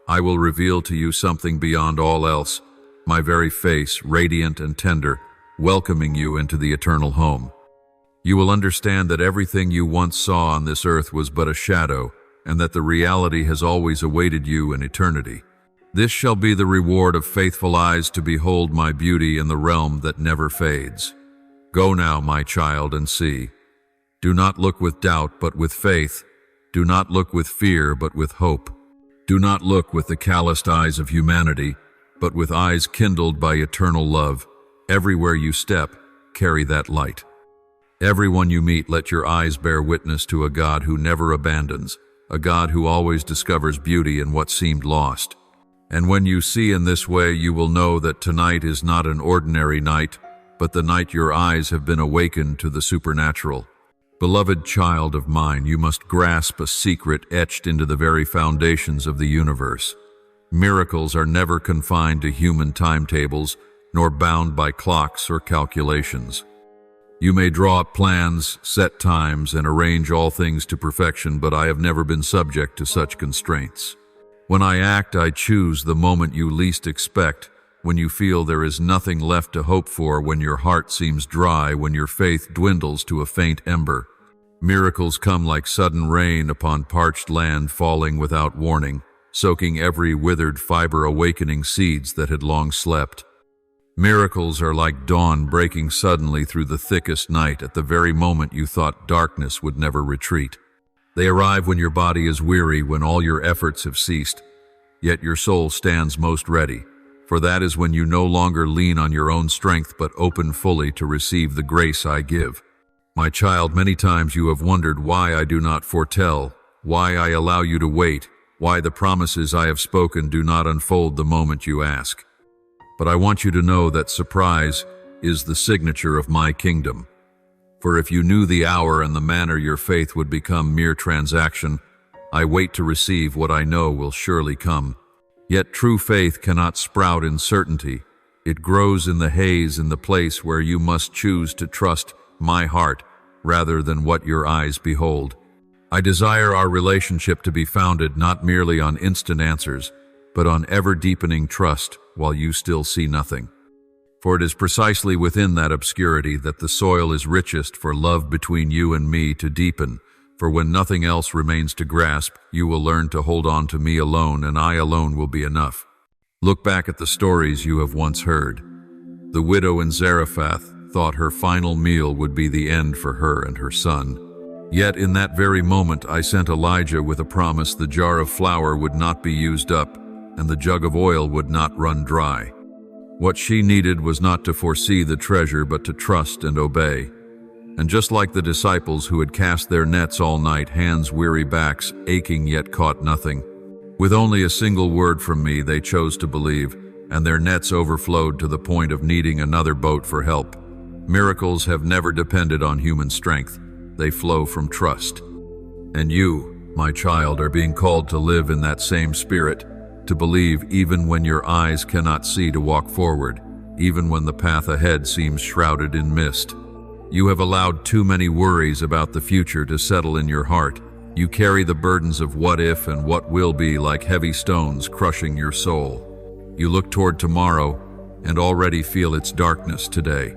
I will reveal to you something beyond all else, my very face, radiant and tender, welcoming you into the eternal home. You will understand that everything you once saw on this earth was but a shadow, and that the reality has always awaited you in eternity. This shall be the reward of faithful eyes, to behold my beauty in the realm that never fades. Go now, my child, and see. Do not look with doubt, but with faith. Do not look with fear, but with hope. Do not look with the calloused eyes of humanity, but with eyes kindled by eternal love. Everywhere you step, carry that light. Everyone you meet, let your eyes bear witness to a God who never abandons, a God who always discovers beauty in what seemed lost. And when you see in this way, you will know that tonight is not an ordinary night, but the night your eyes have been awakened to the supernatural. Beloved child of mine, you must grasp a secret etched into the very foundations of the universe. Miracles are never confined to human timetables, nor bound by clocks or calculations. You may draw up plans, set times, and arrange all things to perfection, but I have never been subject to such constraints. When I act, I choose the moment you least expect, when you feel there is nothing left to hope for, when your heart seems dry, when your faith dwindles to a faint ember. Miracles come like sudden rain upon parched land, falling without warning, soaking every withered fiber, awakening seeds that had long slept. Miracles are like dawn breaking suddenly through the thickest night, at the very moment you thought darkness would never retreat. They arrive when your body is weary, when all your efforts have ceased, yet your soul stands most ready, for that is when you no longer lean on your own strength, but open fully to receive the grace I give. My child, many times you have wondered why I do not foretell, why I allow you to wait, why the promises I have spoken do not unfold the moment you ask. But I want you to know that surprise is the signature of my kingdom. For if you knew the hour and the manner your faith would become mere transaction, I wait to receive what I know will surely come. Yet true faith cannot sprout in certainty. It grows in the haze, in the place where you must choose to trust my heart rather than what your eyes behold. I desire our relationship to be founded not merely on instant answers, but on ever-deepening trust while you still see nothing. For it is precisely within that obscurity that the soil is richest for love between you and me to deepen. For when nothing else remains to grasp, you will learn to hold on to me alone, and I alone will be enough. Look back at the stories you have once heard. The widow in Zarephath thought her final meal would be the end for her and her son. Yet in that very moment I sent Elijah with a promise: the jar of flour would not be used up, and the jug of oil would not run dry. What she needed was not to foresee the treasure, but to trust and obey. And just like the disciples who had cast their nets all night, hands weary, backs aching, yet caught nothing, with only a single word from me they chose to believe, and their nets overflowed to the point of needing another boat for help. Miracles have never depended on human strength. They flow from trust. And you, my child, are being called to live in that same spirit, to believe even when your eyes cannot see, to walk forward, even when the path ahead seems shrouded in mist. You have allowed too many worries about the future to settle in your heart. You carry the burdens of what if and what will be like heavy stones crushing your soul. You look toward tomorrow and already feel its darkness today.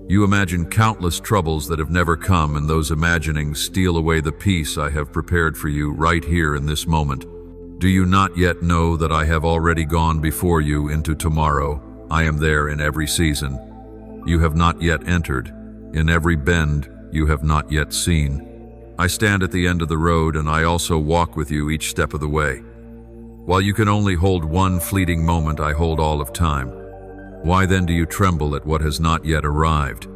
You imagine countless troubles that have never come, and those imaginings steal away the peace I have prepared for you right here in this moment. Do you not yet know that I have already gone before you into tomorrow? I am there in every season. You have not yet entered. In every bend you have not yet seen. I stand at the end of the road, and I also walk with you each step of the way. While you can only hold one fleeting moment, I hold all of time. Why then do you tremble at what has not yet arrived?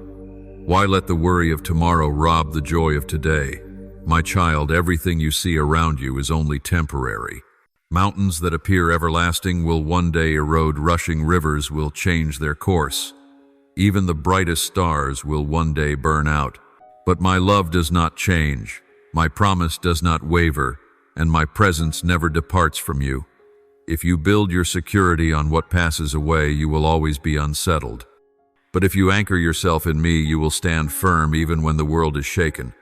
Why let the worry of tomorrow rob the joy of today? My child, everything you see around you is only temporary. Mountains that appear everlasting will one day erode. Rushing rivers will change their course. Even the brightest stars will one day burn out. But my love does not change. My promise does not waver, and my presence never departs from you. If you build your security on what passes away, you will always be unsettled. But if you anchor yourself in me, you will stand firm even when the world is shaken.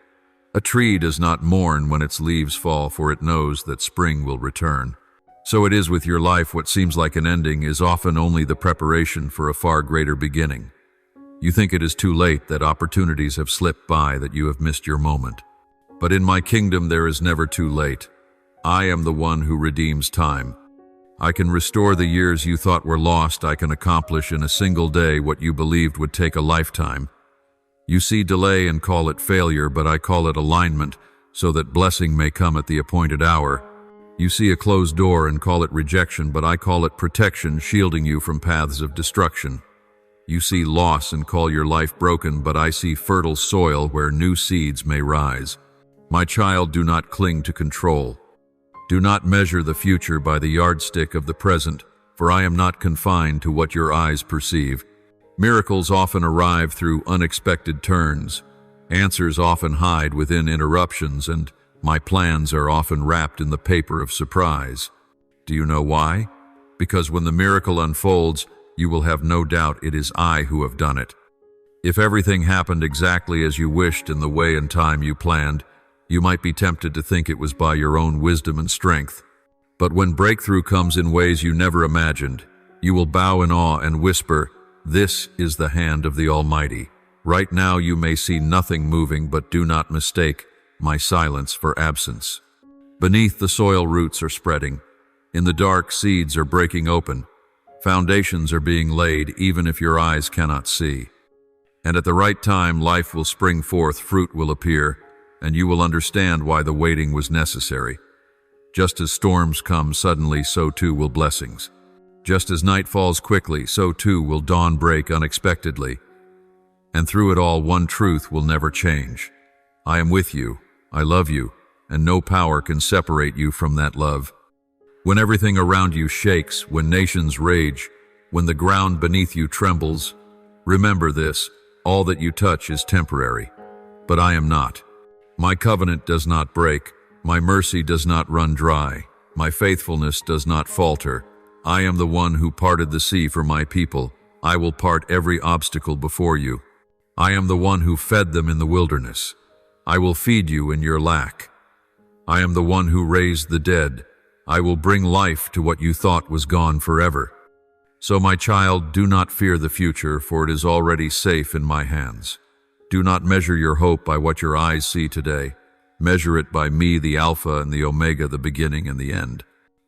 A tree does not mourn when its leaves fall, for it knows that spring will return. So it is with your life. What seems like an ending is often only the preparation for a far greater beginning. You think it is too late, that opportunities have slipped by, that you have missed your moment. But in my kingdom there is never too late. I am the one who redeems time. I can restore the years you thought were lost. I can accomplish in a single day what you believed would take a lifetime. You see delay and call it failure, but I call it alignment, so that blessing may come at the appointed hour. You see a closed door and call it rejection, but I call it protection, shielding you from paths of destruction. You see loss and call your life broken, but I see fertile soil where new seeds may rise. My child, do not cling to control. Do not measure the future by the yardstick of the present, for I am not confined to what your eyes perceive. Miracles often arrive through unexpected turns. Answers often hide within interruptions, and my plans are often wrapped in the paper of surprise. Do you know why? Because when the miracle unfolds, you will have no doubt it is I who have done it. If everything happened exactly as you wished in the way and time you planned, you might be tempted to think it was by your own wisdom and strength. But when breakthrough comes in ways you never imagined, you will bow in awe and whisper, "This is the hand of the Almighty." Right now you may see nothing moving, but do not mistake my silence for absence. Beneath, the soil roots are spreading. In the dark, seeds are breaking open. Foundations are being laid, even if your eyes cannot see. And at the right time, life will spring forth, fruit will appear, and you will understand why the waiting was necessary. Just as storms come suddenly, so too will blessings. Just as night falls quickly, so too will dawn break unexpectedly. And through it all, one truth will never change. I am with you, I love you, and no power can separate you from that love. When everything around you shakes, when nations rage, when the ground beneath you trembles, Remember this, all that you touch is temporary. But I am not. My covenant does not break, my mercy does not run dry, my faithfulness does not falter. I am the one who parted the sea for my people. I will part every obstacle before you. I am the one who fed them in the wilderness. I will feed you in your lack. I am the one who raised the dead. I will bring life to what you thought was gone forever. So my child, do not fear the future, for it is already safe in my hands. Do not measure your hope by what your eyes see today. Measure it by me, the Alpha and the Omega, the beginning and the end.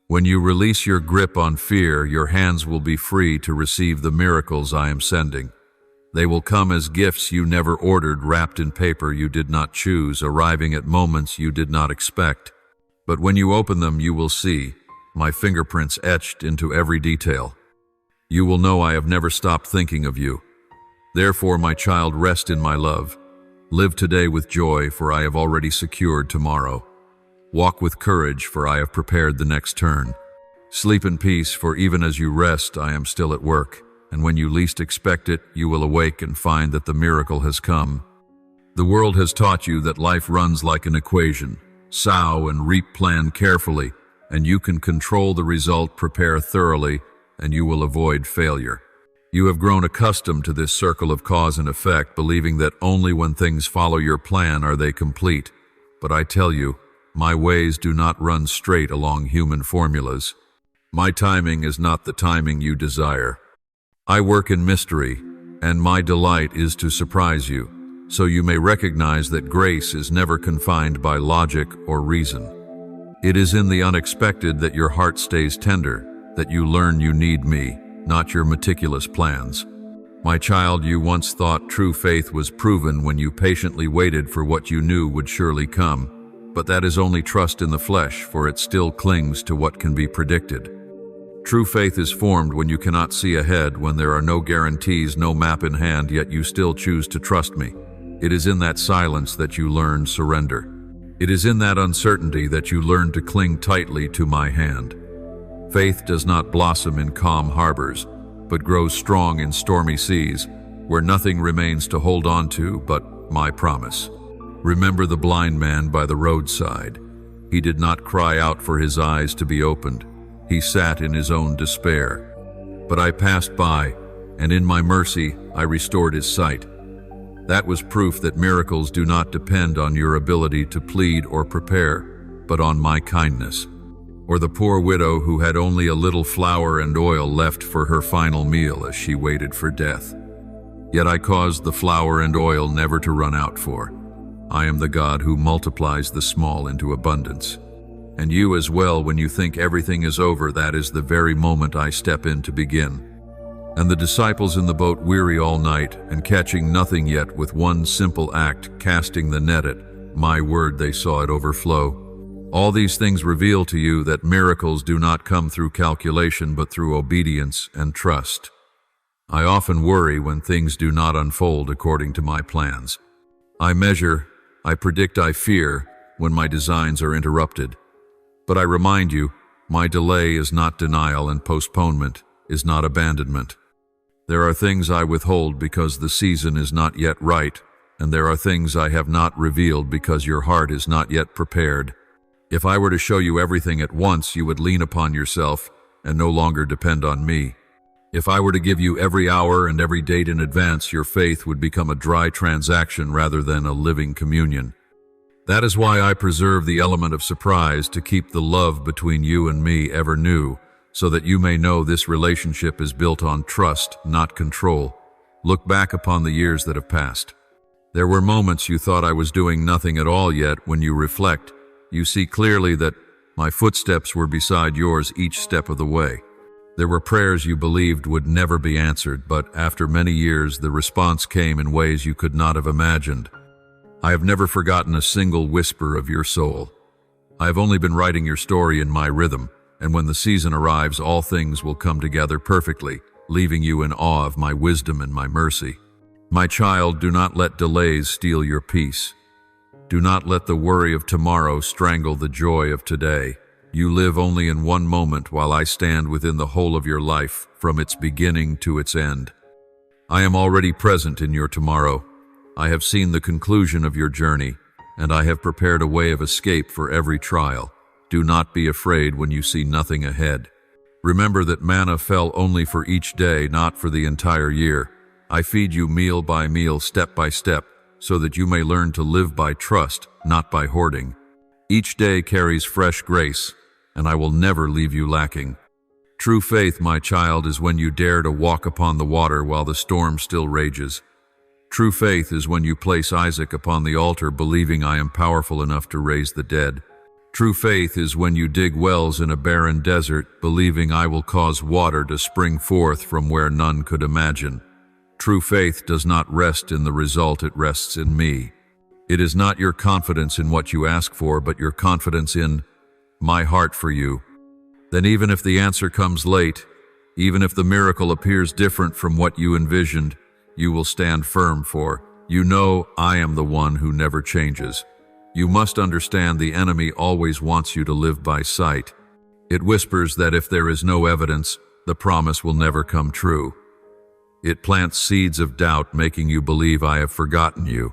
When you release your grip on fear, your hands will be free to receive the miracles I am sending. They will come as gifts you never ordered, wrapped in paper you did not choose, arriving at moments you did not expect. But when you open them, you will see my fingerprints etched into every detail. You will know I have never stopped thinking of you. Therefore, my child, rest in my love. Live today with joy, for I have already secured tomorrow. Walk with courage, for I have prepared the next turn. Sleep in peace, for even as you rest, I am still at work. And when you least expect it, you will awake and find that the miracle has come. The world has taught you that life runs like an equation. Sow and reap, plan carefully, and you can control the result. Prepare thoroughly, and you will avoid failure. You have grown accustomed to this circle of cause and effect, believing that only when things follow your plan are they complete. But I tell you, my ways do not run straight along human formulas. My timing is not the timing you desire. I work in mystery, and my delight is to surprise you, so you may recognize that grace is never confined by logic or reason. It is in the unexpected that your heart stays tender, that you learn you need me, not your meticulous plans. My child, you once thought true faith was proven when you patiently waited for what you knew would surely come. But that is only trust in the flesh, for it still clings to what can be predicted. True faith is formed when you cannot see ahead, when there are no guarantees, no map in hand, yet you still choose to trust me. It is in that silence that you learn surrender. It is in that uncertainty that you learn to cling tightly to my hand. Faith does not blossom in calm harbors, but grows strong in stormy seas, where nothing remains to hold on to but my promise. Remember the blind man by the roadside. He did not cry out for his eyes to be opened. He sat in his own despair. But I passed by, and in my mercy I restored his sight. That was proof that miracles do not depend on your ability to plead or prepare, but on my kindness. Or the poor widow who had only a little flour and oil left for her final meal as she waited for death. Yet I caused the flour and oil never to run out for. I am the God who multiplies the small into abundance. And you as well, when you think everything is over, that is the very moment I step in to begin. And the disciples in the boat, weary all night and catching nothing, yet with one simple act, casting the net at my word, they saw it overflow. All these things reveal to you that miracles do not come through calculation, but through obedience and trust. I often worry when things do not unfold according to my plans. I measure, I predict, I fear when my designs are interrupted. But I remind you, my delay is not denial, and postponement is not abandonment. There are things I withhold because the season is not yet right, and there are things I have not revealed because your heart is not yet prepared. If I were to show you everything at once, you would lean upon yourself and no longer depend on me. If I were to give you every hour and every date in advance, your faith would become a dry transaction rather than a living communion. That is why I preserve the element of surprise, to keep the love between you and me ever new, so that you may know this relationship is built on trust, not control. Look back upon the years that have passed. There were moments you thought I was doing nothing at all, yet when you reflect, you see clearly that my footsteps were beside yours each step of the way. There were prayers you believed would never be answered, but after many years the response came in ways you could not have imagined. I have never forgotten a single whisper of your soul. I have only been writing your story in my rhythm, and when the season arrives, all things will come together perfectly, leaving you in awe of my wisdom and my mercy. My child, do not let delays steal your peace. Do not let the worry of tomorrow strangle the joy of today. You live only in one moment, while I stand within the whole of your life, from its beginning to its end. I am already present in your tomorrow. I have seen the conclusion of your journey, and I have prepared a way of escape for every trial. Do not be afraid when you see nothing ahead. Remember that manna fell only for each day, not for the entire year. I feed you meal by meal, step by step, so that you may learn to live by trust, not by hoarding. Each day carries fresh grace, and I will never leave you lacking. True faith, my child, is when you dare to walk upon the water while the storm still rages. True faith is when you place Isaac upon the altar, believing I am powerful enough to raise the dead. True faith is when you dig wells in a barren desert, believing I will cause water to spring forth from where none could imagine. True faith does not rest in the result, it rests in me. It is not your confidence in what you ask for, but your confidence in my heart for you. Then even if the answer comes late, even if the miracle appears different from what you envisioned, you will stand firm, for you know I am the one who never changes. You must understand the enemy always wants you to live by sight. It whispers that if there is no evidence, the promise will never come true. It plants seeds of doubt, making you believe I have forgotten you.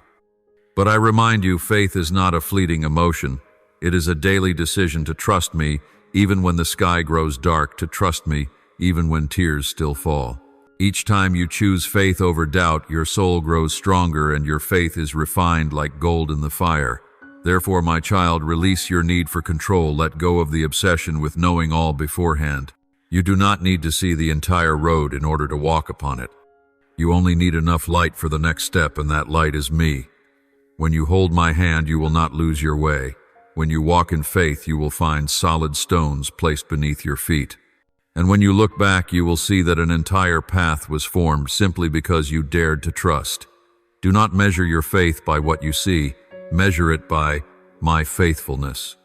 But I remind you, faith is not a fleeting emotion. It is a daily decision to trust me, even when the sky grows dark, to trust me, even when tears still fall. Each time you choose faith over doubt, your soul grows stronger and your faith is refined like gold in the fire. Therefore, my child, release your need for control, let go of the obsession with knowing all beforehand. You do not need to see the entire road in order to walk upon it. You only need enough light for the next step, and that light is me. When you hold my hand, you will not lose your way. When you walk in faith, you will find solid stones placed beneath your feet. And when you look back, you will see that an entire path was formed simply because you dared to trust. Do not measure your faith by what you see. Measure it by my faithfulness.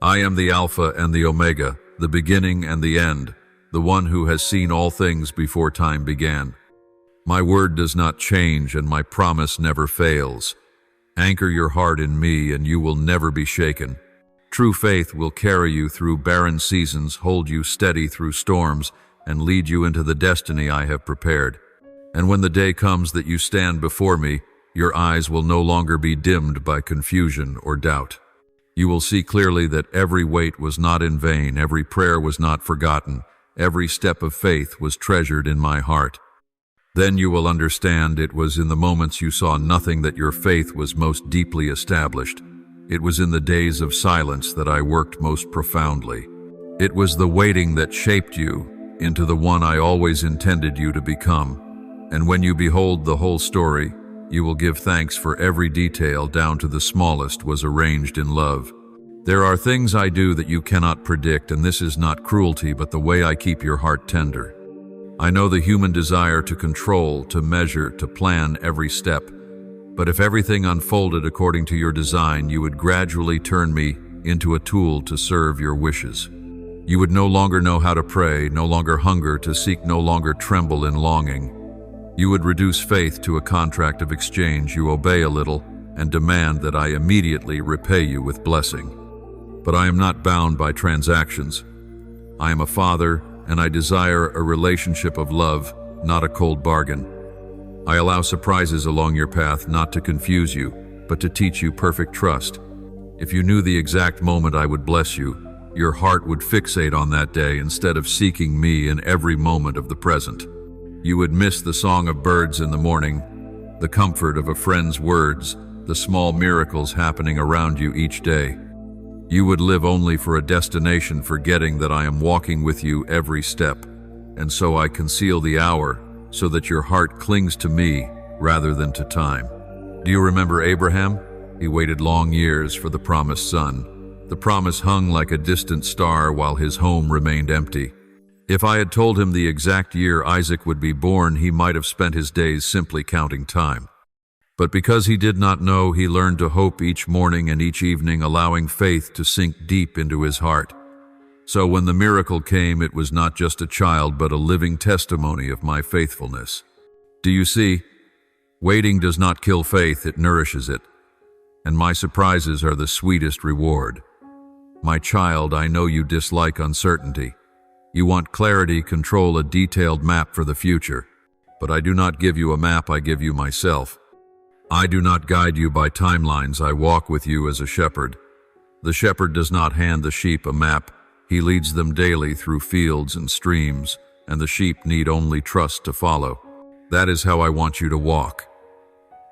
I am the Alpha and the Omega, the beginning and the end, the one who has seen all things before time began. My word does not change, and my promise never fails. Anchor your heart in me, and you will never be shaken. True faith will carry you through barren seasons, hold you steady through storms, and lead you into the destiny I have prepared. And when the day comes that you stand before me, your eyes will no longer be dimmed by confusion or doubt. You will see clearly that every wait was not in vain, every prayer was not forgotten, every step of faith was treasured in my heart. Then you will understand it was in the moments you saw nothing that your faith was most deeply established. It was in the days of silence that I worked most profoundly. It was the waiting that shaped you into the one I always intended you to become. And when you behold the whole story, you will give thanks, for every detail, down to the smallest, was arranged in love. There are things I do that you cannot predict, and this is not cruelty, but the way I keep your heart tender. I know the human desire to control, to measure, to plan every step. But if everything unfolded according to your design, you would gradually turn me into a tool to serve your wishes. You would no longer know how to pray, no longer hunger to seek, no longer tremble in longing. You would reduce faith to a contract of exchange. You obey a little and demand that I immediately repay you with blessing. But I am not bound by transactions. I am a father, and I desire a relationship of love, not a cold bargain. I allow surprises along your path, not to confuse you, but to teach you perfect trust. If you knew the exact moment I would bless you, your heart would fixate on that day instead of seeking me in every moment of the present. You would miss the song of birds in the morning, the comfort of a friend's words, the small miracles happening around you each day. You would live only for a destination, forgetting that I am walking with you every step. And so I conceal the hour, so that your heart clings to me rather than to time. Do you remember Abraham? He waited long years for the promised son. The promise hung like a distant star while his home remained empty. If I had told him the exact year Isaac would be born, he might have spent his days simply counting time. But because he did not know, he learned to hope each morning and each evening, allowing faith to sink deep into his heart. So when the miracle came, it was not just a child, but a living testimony of my faithfulness. Do you see? Waiting does not kill faith, it nourishes it. And my surprises are the sweetest reward. My child, I know you dislike uncertainty. You want clarity, control, a detailed map for the future. But I do not give you a map, I give you myself. I do not guide you by timelines, I walk with you as a shepherd. The shepherd does not hand the sheep a map, he leads them daily through fields and streams, and the sheep need only trust to follow. That is how I want you to walk.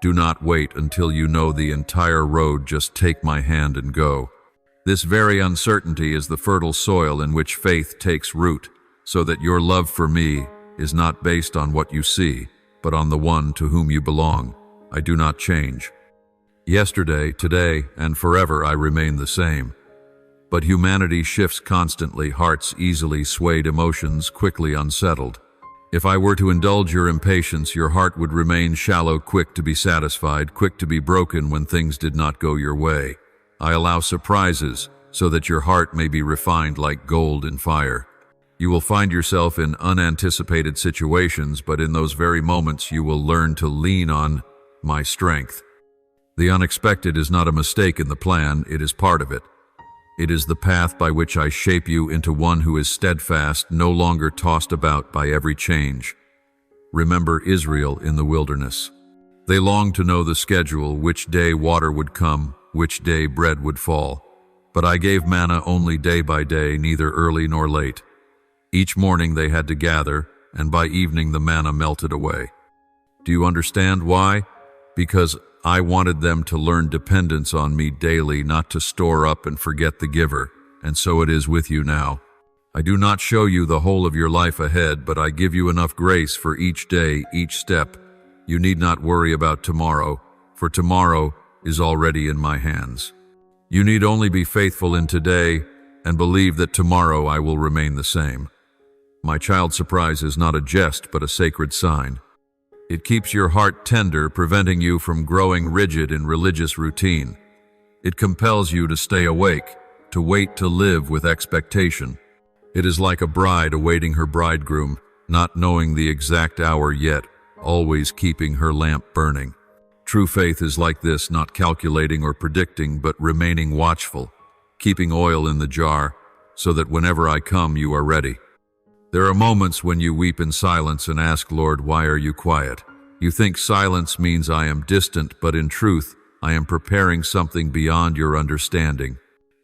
Do not wait until you know the entire road, just take my hand and go. This very uncertainty is the fertile soil in which faith takes root, so that your love for me is not based on what you see, but on the one to whom you belong. I do not change. Yesterday, today, and forever I remain the same. But humanity shifts constantly, hearts easily swayed, emotions quickly unsettled. If I were to indulge your impatience, your heart would remain shallow, quick to be satisfied, quick to be broken when things did not go your way. I allow surprises so that your heart may be refined like gold in fire. You will find yourself in unanticipated situations, but in those very moments you will learn to lean on my strength. The unexpected is not a mistake in the plan, it is part of it. It is the path by which I shape you into one who is steadfast, no longer tossed about by every change. Remember Israel in the wilderness. They longed to know the schedule, which day water would come, which day bread would fall. But I gave manna only day by day, neither early nor late. Each morning they had to gather, and by evening the manna melted away. Do you understand why? Because I wanted them to learn dependence on me daily, not to store up and forget the giver, and so it is with you now. I do not show you the whole of your life ahead, but I give you enough grace for each day, each step. You need not worry about tomorrow, for tomorrow is already in my hands. You need only be faithful in today and believe that tomorrow I will remain the same. My child, surprise is not a jest, but a sacred sign. It keeps your heart tender, preventing you from growing rigid in religious routine. It compels you to stay awake, to wait, to live with expectation. It is like a bride awaiting her bridegroom, not knowing the exact hour yet, always keeping her lamp burning. True faith is like this, not calculating or predicting, but remaining watchful, keeping oil in the jar, so that whenever I come, you are ready. There are moments when you weep in silence and ask, Lord, why are you quiet? You think silence means I am distant, but in truth, I am preparing something beyond your understanding.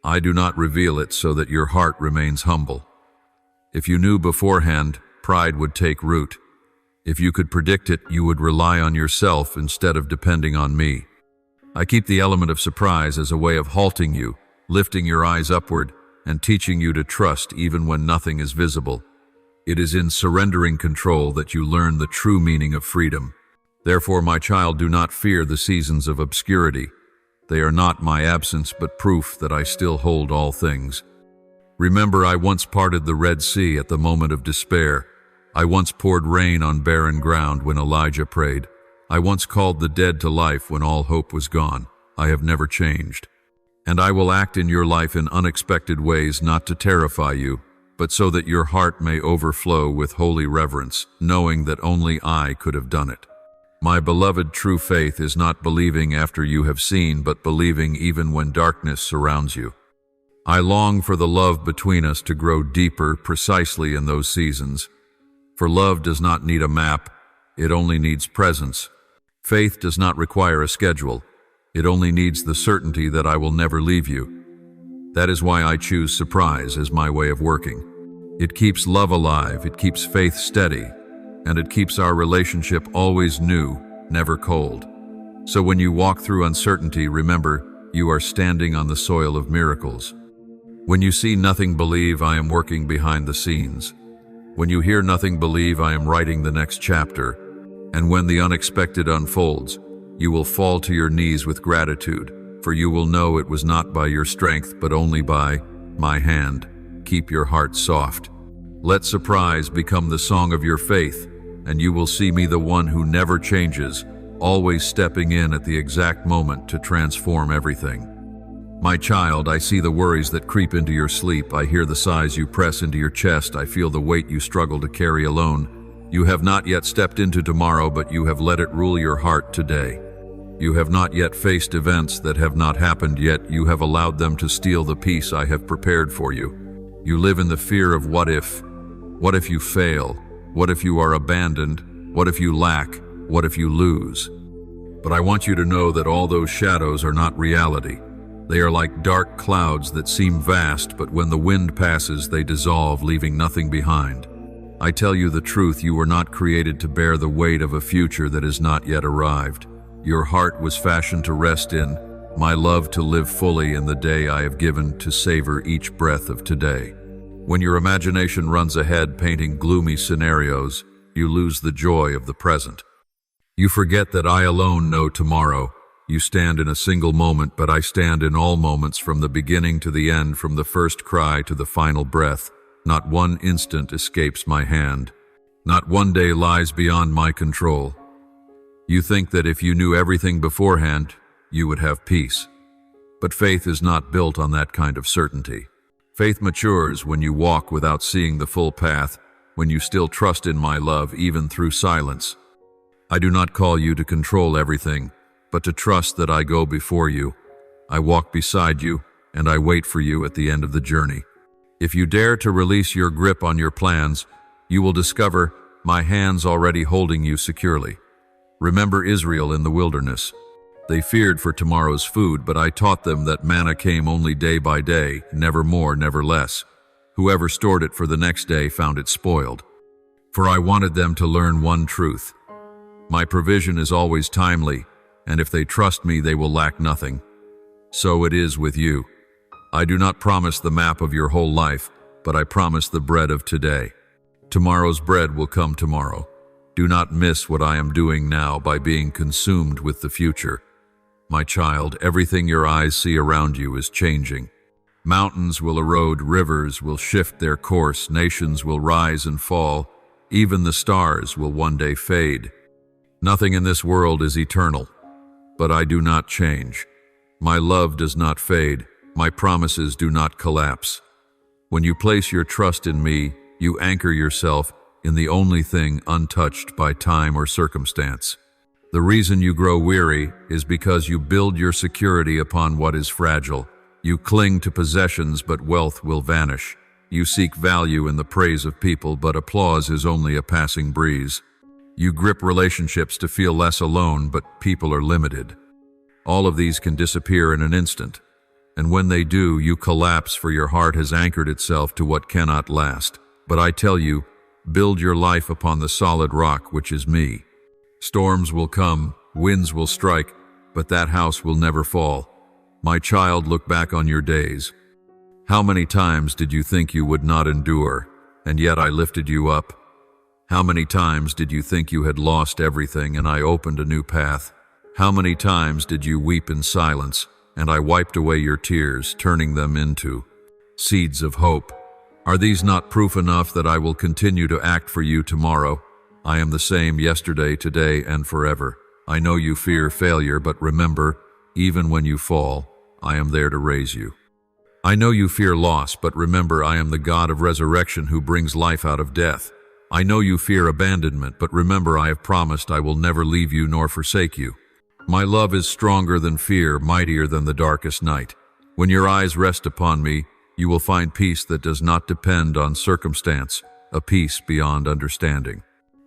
I do not reveal it so that your heart remains humble. If you knew beforehand, pride would take root. If you could predict it, you would rely on yourself instead of depending on me. I keep the element of surprise as a way of halting you, lifting your eyes upward, and teaching you to trust even when nothing is visible. It is in surrendering control that you learn the true meaning of freedom. Therefore, my child, do not fear the seasons of obscurity. They are not my absence, but proof that I still hold all things. Remember, I once parted the Red Sea at the moment of despair. I once poured rain on barren ground when Elijah prayed. I once called the dead to life when all hope was gone. I have never changed. And I will act in your life in unexpected ways, not to terrify you, but so that your heart may overflow with holy reverence, knowing that only I could have done it. My beloved, true faith is not believing after you have seen, but believing even when darkness surrounds you. I long for the love between us to grow deeper precisely in those seasons. For love does not need a map, it only needs presence. Faith does not require a schedule, it only needs the certainty that I will never leave you. That is why I choose surprise as my way of working. It keeps love alive, it keeps faith steady, and it keeps our relationship always new, never cold. So when you walk through uncertainty, remember, you are standing on the soil of miracles. When you see nothing, believe I am working behind the scenes. When you hear nothing, believe I am writing the next chapter. And when the unexpected unfolds, you will fall to your knees with gratitude, for you will know it was not by your strength, but only by my hand. Keep your heart soft. Let surprise become the song of your faith, and you will see me, the one who never changes, always stepping in at the exact moment to transform everything. My child, I see the worries that creep into your sleep. I hear the sighs you press into your chest. I feel the weight you struggle to carry alone. You have not yet stepped into tomorrow, but you have let it rule your heart today. You have not yet faced events that have not happened yet. You have allowed them to steal the peace I have prepared for you. You live in the fear of what if? What if you fail? What if you are abandoned? What if you lack? What if you lose? But I want you to know that all those shadows are not reality. They are like dark clouds that seem vast, but when the wind passes, they dissolve, leaving nothing behind. I tell you the truth, you were not created to bear the weight of a future that has not yet arrived. Your heart was fashioned to rest in, my love to live fully in the day I have given, to savor each breath of today. When your imagination runs ahead painting gloomy scenarios, you lose the joy of the present. You forget that I alone know tomorrow. You stand in a single moment, but I stand in all moments, from the beginning to the end, from the first cry to the final breath. Not one instant escapes my hand. Not one day lies beyond my control. You think that if you knew everything beforehand, you would have peace. But faith is not built on that kind of certainty. Faith matures when you walk without seeing the full path, when you still trust in my love even through silence. I do not call you to control everything, but to trust that I go before you. I walk beside you, and I wait for you at the end of the journey. If you dare to release your grip on your plans, you will discover my hands already holding you securely. Remember Israel in the wilderness. They feared for tomorrow's food, but I taught them that manna came only day by day, never more, never less. Whoever stored it for the next day found it spoiled. For I wanted them to learn one truth. My provision is always timely, and if they trust me, they will lack nothing. So it is with you. I do not promise the map of your whole life, but I promise the bread of today. Tomorrow's bread will come tomorrow. Do not miss what I am doing now by being consumed with the future. My child, everything your eyes see around you is changing. Mountains will erode, rivers will shift their course, nations will rise and fall, even the stars will one day fade. Nothing in this world is eternal, but I do not change. My love does not fade. My promises do not collapse. When you place your trust in me, you anchor yourself in the only thing untouched by time or circumstance. The reason you grow weary is because you build your security upon what is fragile. You cling to possessions, but wealth will vanish. You seek value in the praise of people, but applause is only a passing breeze. You grip relationships to feel less alone, but people are limited. All of these can disappear in an instant. And when they do, you collapse, for your heart has anchored itself to what cannot last. But I tell you, build your life upon the solid rock, which is me. Storms will come, winds will strike, but that house will never fall. My child, look back on your days. How many times did you think you would not endure, and yet I lifted you up? How many times did you think you had lost everything, and I opened a new path? How many times did you weep in silence, and I wiped away your tears, turning them into seeds of hope? Are these not proof enough that I will continue to act for you tomorrow? I am the same yesterday, today, and forever. I know you fear failure, but remember, even when you fall, I am there to raise you. I know you fear loss, but remember, I am the God of resurrection who brings life out of death. I know you fear abandonment, but remember, I have promised I will never leave you nor forsake you. My love is stronger than fear, mightier than the darkest night. When your eyes rest upon me, you will find peace that does not depend on circumstance, a peace beyond understanding.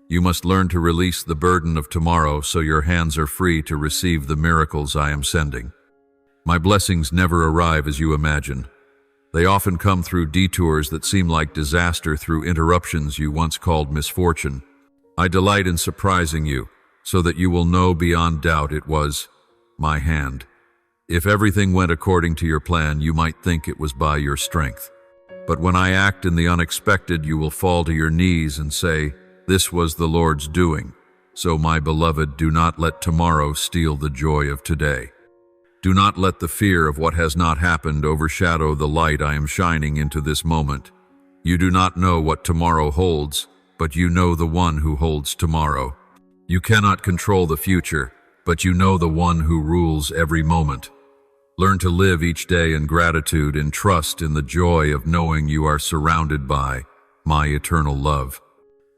You must learn to release the burden of tomorrow so your hands are free to receive the miracles I am sending. My blessings never arrive as you imagine. They often come through detours that seem like disaster, through interruptions you once called misfortune. I delight in surprising you, so that you will know beyond doubt it was my hand. If everything went according to your plan, you might think it was by your strength. But when I act in the unexpected, you will fall to your knees and say, "This was the Lord's doing." So, my beloved, do not let tomorrow steal the joy of today. Do not let the fear of what has not happened overshadow the light I am shining into this moment. You do not know what tomorrow holds, but you know the one who holds tomorrow. You cannot control the future, but you know the one who rules every moment. Learn to live each day in gratitude and trust in the joy of knowing you are surrounded by my eternal love.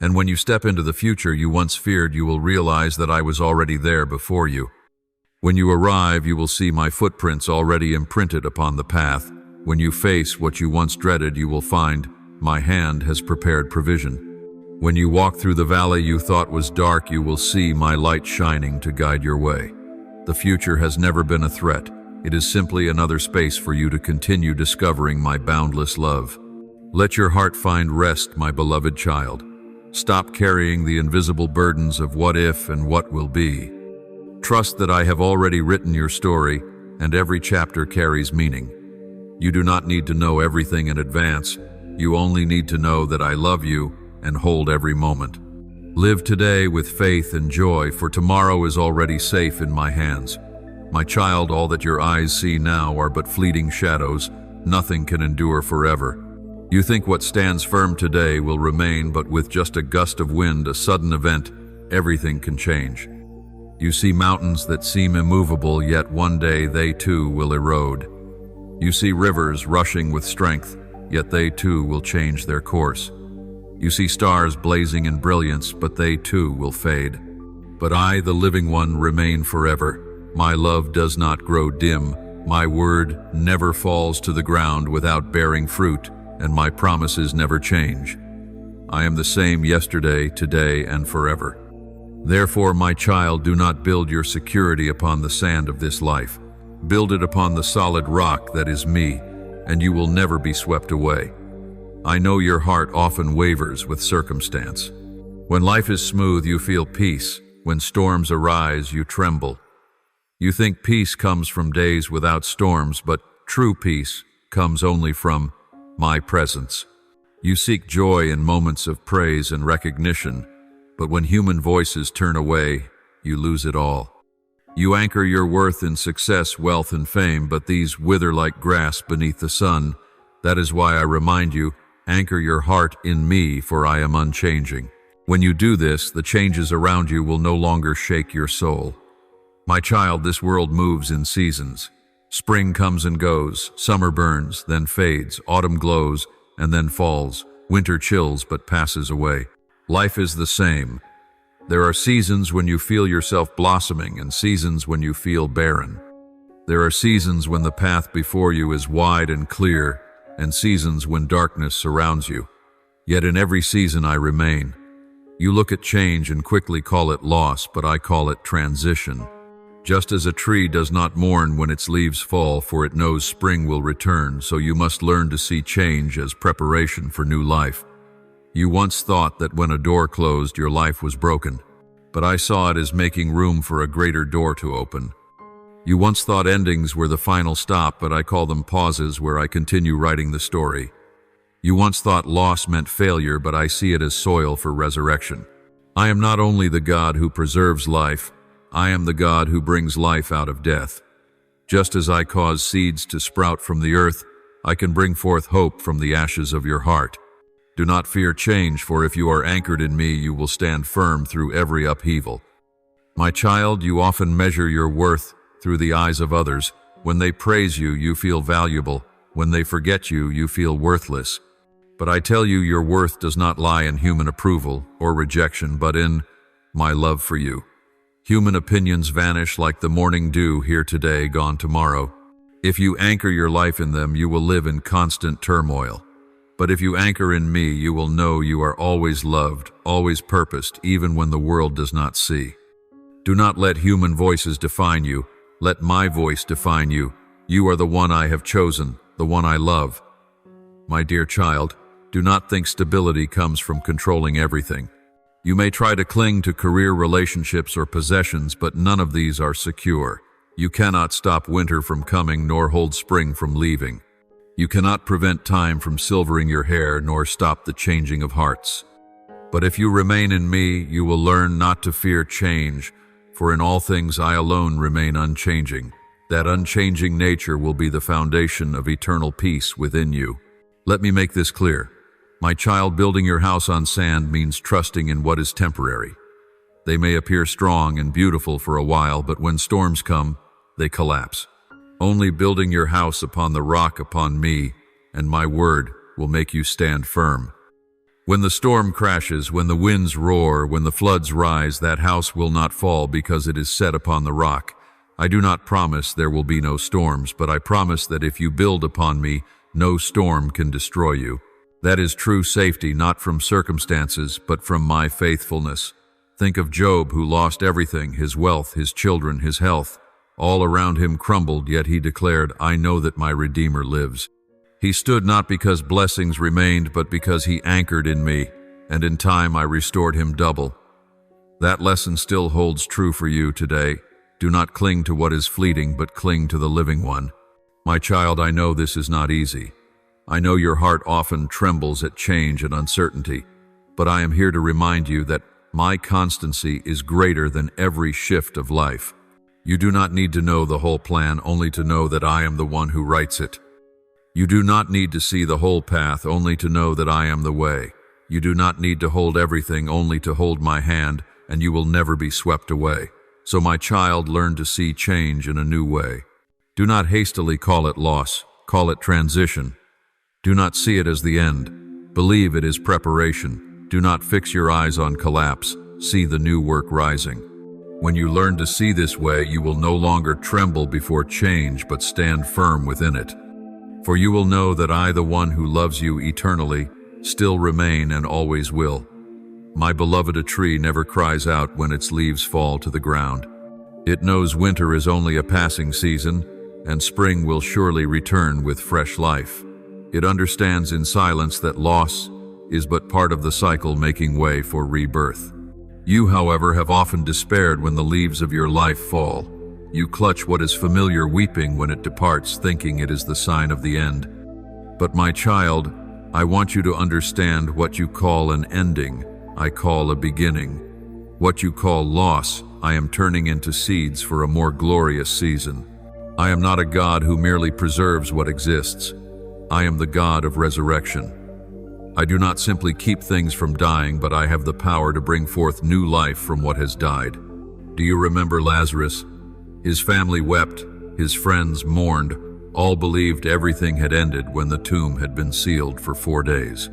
And when you step into the future you once feared, you will realize that I was already there before you. When you arrive, you will see my footprints already imprinted upon the path. When you face what you once dreaded, you will find my hand has prepared provision. When you walk through the valley you thought was dark, you will see my light shining to guide your way. The future has never been a threat. It is simply another space for you to continue discovering my boundless love. Let your heart find rest, my beloved child. Stop carrying the invisible burdens of what if and what will be. Trust that I have already written your story, and every chapter carries meaning. You do not need to know everything in advance. You only need to know that I love you and hold every moment. Live today with faith and joy, for tomorrow is already safe in my hands. My child, all that your eyes see now are but fleeting shadows. Nothing can endure forever. You think what stands firm today will remain, but with just a gust of wind, a sudden event, everything can change. You see mountains that seem immovable, yet one day they too will erode. You see rivers rushing with strength, yet they too will change their course. You see stars blazing in brilliance, but they too will fade. But I, the living one, remain forever. My love does not grow dim. My word never falls to the ground without bearing fruit, and my promises never change. I am the same yesterday, today, and forever. Therefore, my child, do not build your security upon the sand of this life. Build it upon the solid rock that is me, and you will never be swept away. I know your heart often wavers with circumstance. When life is smooth, you feel peace. When storms arise, you tremble. You think peace comes from days without storms, but true peace comes only from my presence. You seek joy in moments of praise and recognition, but when human voices turn away, you lose it all. You anchor your worth in success, wealth, and fame, but these wither like grass beneath the sun. That is why I remind you, anchor your heart in me, for I am unchanging. When you do this, the changes around you will no longer shake your soul. My child, this world moves in seasons. Spring comes and goes, summer burns, then fades, autumn glows, and then falls, winter chills but passes away. Life is the same. There are seasons when you feel yourself blossoming and seasons when you feel barren. There are seasons when the path before you is wide and clear, and seasons when darkness surrounds you. Yet in every season I remain. You look at change and quickly call it loss, but I call it transition. Just as a tree does not mourn when its leaves fall, for it knows spring will return, so you must learn to see change as preparation for new life. You once thought that when a door closed, your life was broken, but I saw it as making room for a greater door to open. You once thought endings were the final stop, but I call them pauses where I continue writing the story. You once thought loss meant failure, but I see it as soil for resurrection. I am not only the God who preserves life, I am the God who brings life out of death. Just as I cause seeds to sprout from the earth, I can bring forth hope from the ashes of your heart. Do not fear change, for if you are anchored in me, you will stand firm through every upheaval. My child, you often measure your worth through the eyes of others. When they praise you, you feel valuable. When they forget you, you feel worthless. But I tell you, your worth does not lie in human approval or rejection, but in my love for you. Human opinions vanish like the morning dew, here today, gone tomorrow. If you anchor your life in them, you will live in constant turmoil. But if you anchor in me, you will know you are always loved, always purposed, even when the world does not see. Do not let human voices define you. Let my voice define you. You are the one I have chosen, the one I love. My dear child, do not think stability comes from controlling everything. You may try to cling to career, relationships, or possessions, but none of these are secure. You cannot stop winter from coming, nor hold spring from leaving. You cannot prevent time from silvering your hair, nor stop the changing of hearts. But if you remain in me, you will learn not to fear change, for in all things I alone remain unchanging. That unchanging nature will be the foundation of eternal peace within you. Let me make this clear. My child, building your house on sand means trusting in what is temporary. They may appear strong and beautiful for a while, but when storms come, they collapse. Only building your house upon the rock, upon me, and my word will make you stand firm. When the storm crashes, when the winds roar, when the floods rise, that house will not fall because it is set upon the rock. I do not promise there will be no storms, but I promise that if you build upon me, no storm can destroy you. That is true safety, not from circumstances, but from my faithfulness. Think of Job, who lost everything, his wealth, his children, his health. All around him crumbled, yet he declared, "I know that my Redeemer lives." He stood not because blessings remained, but because he anchored in me, and in time I restored him double. That lesson still holds true for you today. Do not cling to what is fleeting, but cling to the living one. My child, I know this is not easy. I know your heart often trembles at change and uncertainty, but I am here to remind you that my constancy is greater than every shift of life. You do not need to know the whole plan, only to know that I am the one who writes it. You do not need to see the whole path, only to know that I am the way. You do not need to hold everything, only to hold my hand, and you will never be swept away. So my child, learn to see change in a new way. Do not hastily call it loss, call it transition. Do not see it as the end. Believe it is preparation. Do not fix your eyes on collapse. See the new work rising. When you learn to see this way, you will no longer tremble before change, but stand firm within it. For you will know that I, the one who loves you eternally, still remain and always will. My beloved, a tree never cries out when its leaves fall to the ground. It knows winter is only a passing season, and spring will surely return with fresh life. It understands in silence that loss is but part of the cycle making way for rebirth. You, however, have often despaired when the leaves of your life fall. You clutch what is familiar, weeping when it departs, thinking it is the sign of the end. But my child, I want you to understand what you call an ending, I call a beginning. What you call loss, I am turning into seeds for a more glorious season. I am not a God who merely preserves what exists. I am the God of resurrection. I do not simply keep things from dying, but I have the power to bring forth new life from what has died. Do you remember Lazarus? His family wept, his friends mourned, all believed everything had ended when the tomb had been sealed for 4 days.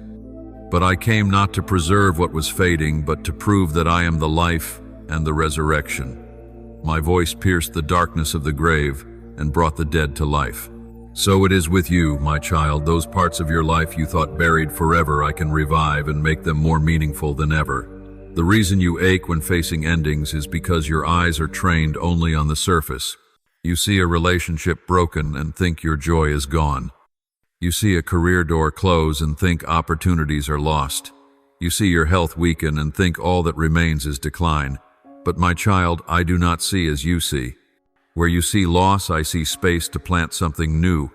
But I came not to preserve what was fading, but to prove that I am the life and the resurrection. My voice pierced the darkness of the grave and brought the dead to life. So it is with you, my child. Those parts of your life you thought buried forever, I can revive and make them more meaningful than ever. The reason you ache when facing endings is because your eyes are trained only on the surface. You see a relationship broken and think your joy is gone. You see a career door close and think opportunities are lost. You see your health weaken and think all that remains is decline. But my child, I do not see as you see. Where you see loss, I see space to plant something new.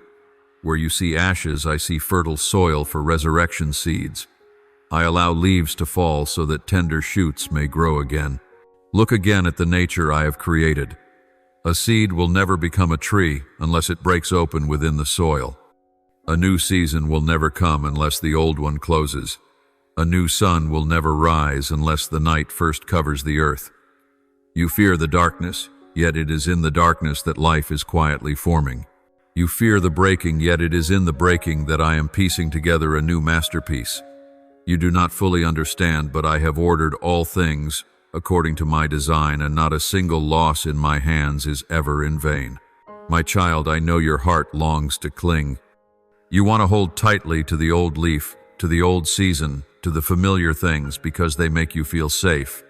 Where you see ashes, I see fertile soil for resurrection seeds. I allow leaves to fall so that tender shoots may grow again. Look again at the nature I have created. A seed will never become a tree unless it breaks open within the soil. A new season will never come unless the old one closes. A new sun will never rise unless the night first covers the earth. You fear the darkness, yet it is in the darkness that life is quietly forming. You fear the breaking, yet it is in the breaking that I am piecing together a new masterpiece. You do not fully understand, but I have ordered all things according to my design, and not a single loss in my hands is ever in vain. My child, I know your heart longs to cling. You want to hold tightly to the old leaf, to the old season, to the familiar things because they make you feel safe.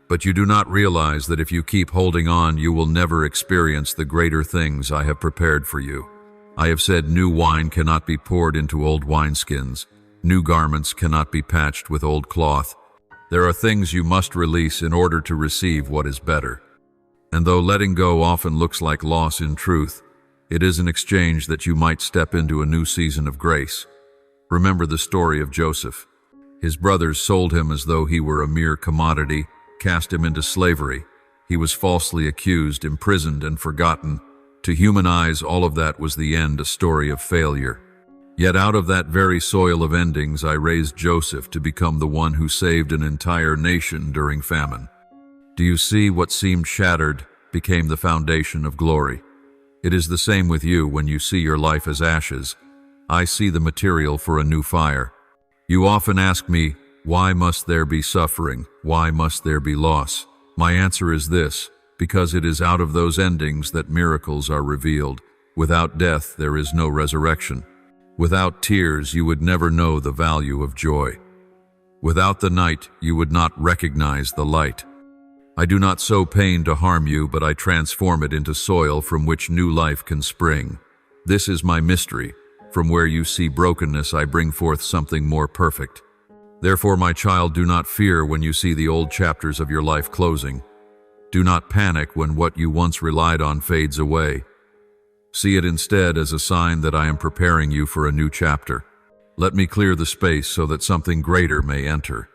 But you do not realize that if you keep holding on, you will never experience the greater things I have prepared for you. I have said new wine cannot be poured into old wineskins. New garments cannot be patched with old cloth. There are things you must release in order to receive what is better. And though letting go often looks like loss in truth, it is an exchange that you might step into a new season of grace. Remember the story of Joseph. His brothers sold him as though he were a mere commodity, cast him into slavery. He was falsely accused, imprisoned, and forgotten. To human eyes, all of that was the end, a story of failure. Yet out of that very soil of endings, I raised Joseph to become the one who saved an entire nation during famine. Do you see what seemed shattered became the foundation of glory? It is the same with you when you see your life as ashes. I see the material for a new fire. You often ask me, why must there be suffering? Why must there be loss? My answer is this: because it is out of those endings that miracles are revealed. Without death, there is no resurrection. Without tears, you would never know the value of joy. Without the night, you would not recognize the light. I do not sow pain to harm you, but I transform it into soil from which new life can spring. This is my mystery. From where you see brokenness, I bring forth something more perfect. Therefore, my child, do not fear when you see the old chapters of your life closing. Do not panic when what you once relied on fades away. See it instead as a sign that I am preparing you for a new chapter. Let me clear the space so that something greater may enter.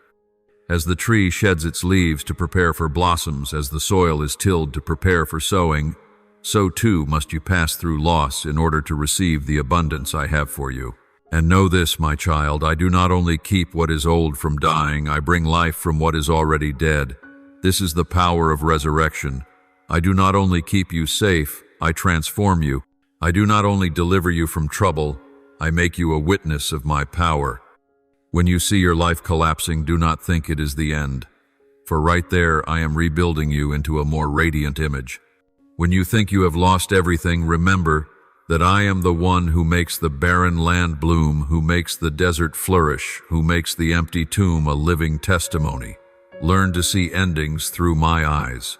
As the tree sheds its leaves to prepare for blossoms, as the soil is tilled to prepare for sowing, so too must you pass through loss in order to receive the abundance I have for you. And know this, my child, I do not only keep what is old from dying, I bring life from what is already dead. This is the power of resurrection. I do not only keep you safe, I transform you. I do not only deliver you from trouble, I make you a witness of my power. When you see your life collapsing, do not think it is the end. For right there, I am rebuilding you into a more radiant image. When you think you have lost everything, remember that I am the one who makes the barren land bloom, who makes the desert flourish, who makes the empty tomb a living testimony. Learn to see endings through my eyes.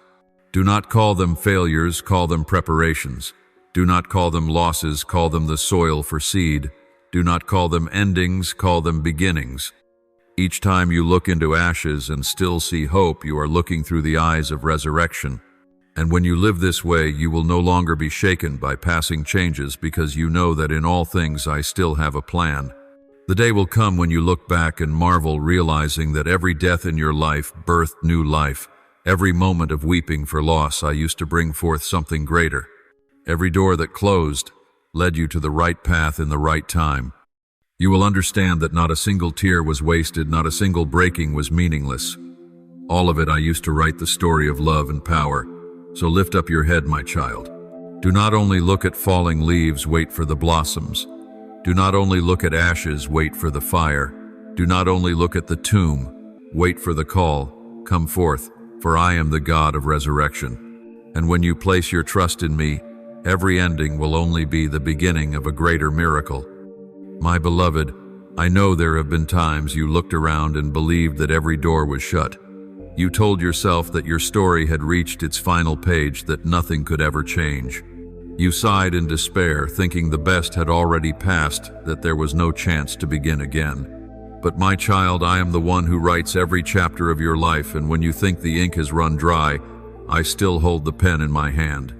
Do not call them failures, call them preparations. Do not call them losses, call them the soil for seed. Do not call them endings, call them beginnings. Each time you look into ashes and still see hope, you are looking through the eyes of resurrection. And when you live this way, you will no longer be shaken by passing changes, because you know that in all things I still have a plan. The day will come when you look back and marvel, realizing that every death in your life birthed new life. Every moment of weeping for loss I used to bring forth something greater. Every door that closed led you to the right path in the right time. You will understand that not a single tear was wasted, not a single breaking was meaningless. All of it I used to write the story of love and power. So lift up your head, my child. Do not only look at falling leaves, wait for the blossoms. Do not only look at ashes, wait for the fire. Do not only look at the tomb, wait for the call. Come forth, for I am the God of resurrection. And when you place your trust in me, every ending will only be the beginning of a greater miracle. My beloved, I know there have been times you looked around and believed that every door was shut. You told yourself that your story had reached its final page, that nothing could ever change. You sighed in despair, thinking the best had already passed, that there was no chance to begin again. But my child, I am the one who writes every chapter of your life, and when you think the ink has run dry, I still hold the pen in my hand.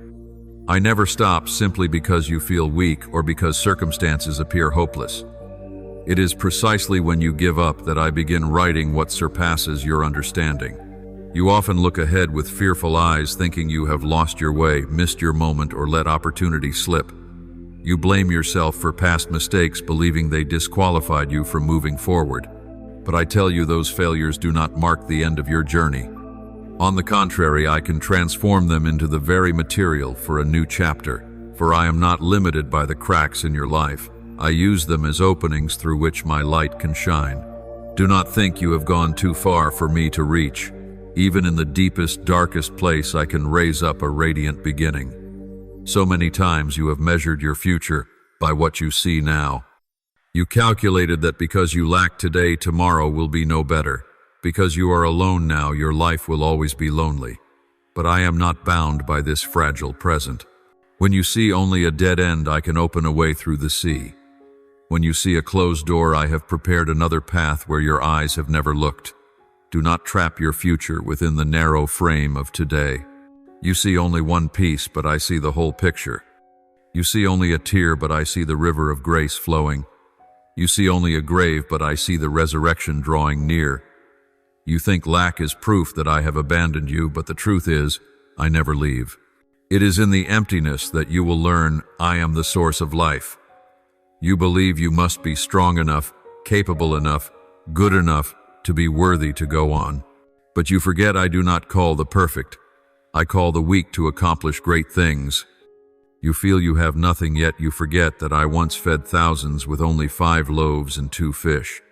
I never stop simply because you feel weak or because circumstances appear hopeless. It is precisely when you give up that I begin writing what surpasses your understanding. You often look ahead with fearful eyes, thinking you have lost your way, missed your moment, or let opportunity slip. You blame yourself for past mistakes, believing they disqualified you from moving forward. But I tell you, those failures do not mark the end of your journey. On the contrary, I can transform them into the very material for a new chapter, for I am not limited by the cracks in your life. I use them as openings through which my light can shine. Do not think you have gone too far for me to reach. Even in the deepest, darkest place, I can raise up a radiant beginning. So many times you have measured your future by what you see now. You calculated that because you lack today, tomorrow will be no better. Because you are alone now, your life will always be lonely. But I am not bound by this fragile present. When you see only a dead end, I can open a way through the sea. When you see a closed door, I have prepared another path where your eyes have never looked. Do not trap your future within the narrow frame of today. You see only one piece, but I see the whole picture. You see only a tear, but I see the river of grace flowing. You see only a grave, but I see the resurrection drawing near. You think lack is proof that I have abandoned you, but the truth is, I never leave. It is in the emptiness that you will learn I am the source of life. You believe you must be strong enough, capable enough, good enough to be worthy to go on. But you forget I do not call the perfect. I call the weak to accomplish great things. You feel you have nothing, yet you forget that I once fed thousands with only 5 loaves and 2 fish.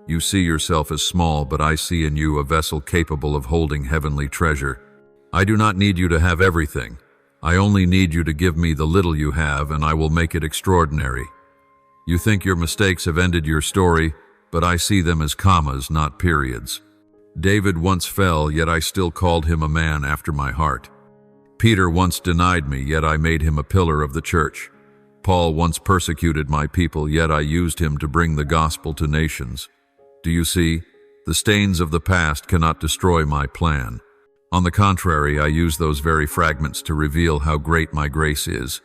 You see yourself as small, but I see in you a vessel capable of holding heavenly treasure. I do not need you to have everything. I only need you to give me the little you have, and I will make it extraordinary. You think your mistakes have ended your story, but I see them as commas, not periods. David once fell, yet I still called him a man after my heart. Peter once denied me, yet I made him a pillar of the church. Paul once persecuted my people, yet I used him to bring the gospel to nations. Do you see? The stains of the past cannot destroy my plan. On the contrary, I use those very fragments to reveal how great my grace is.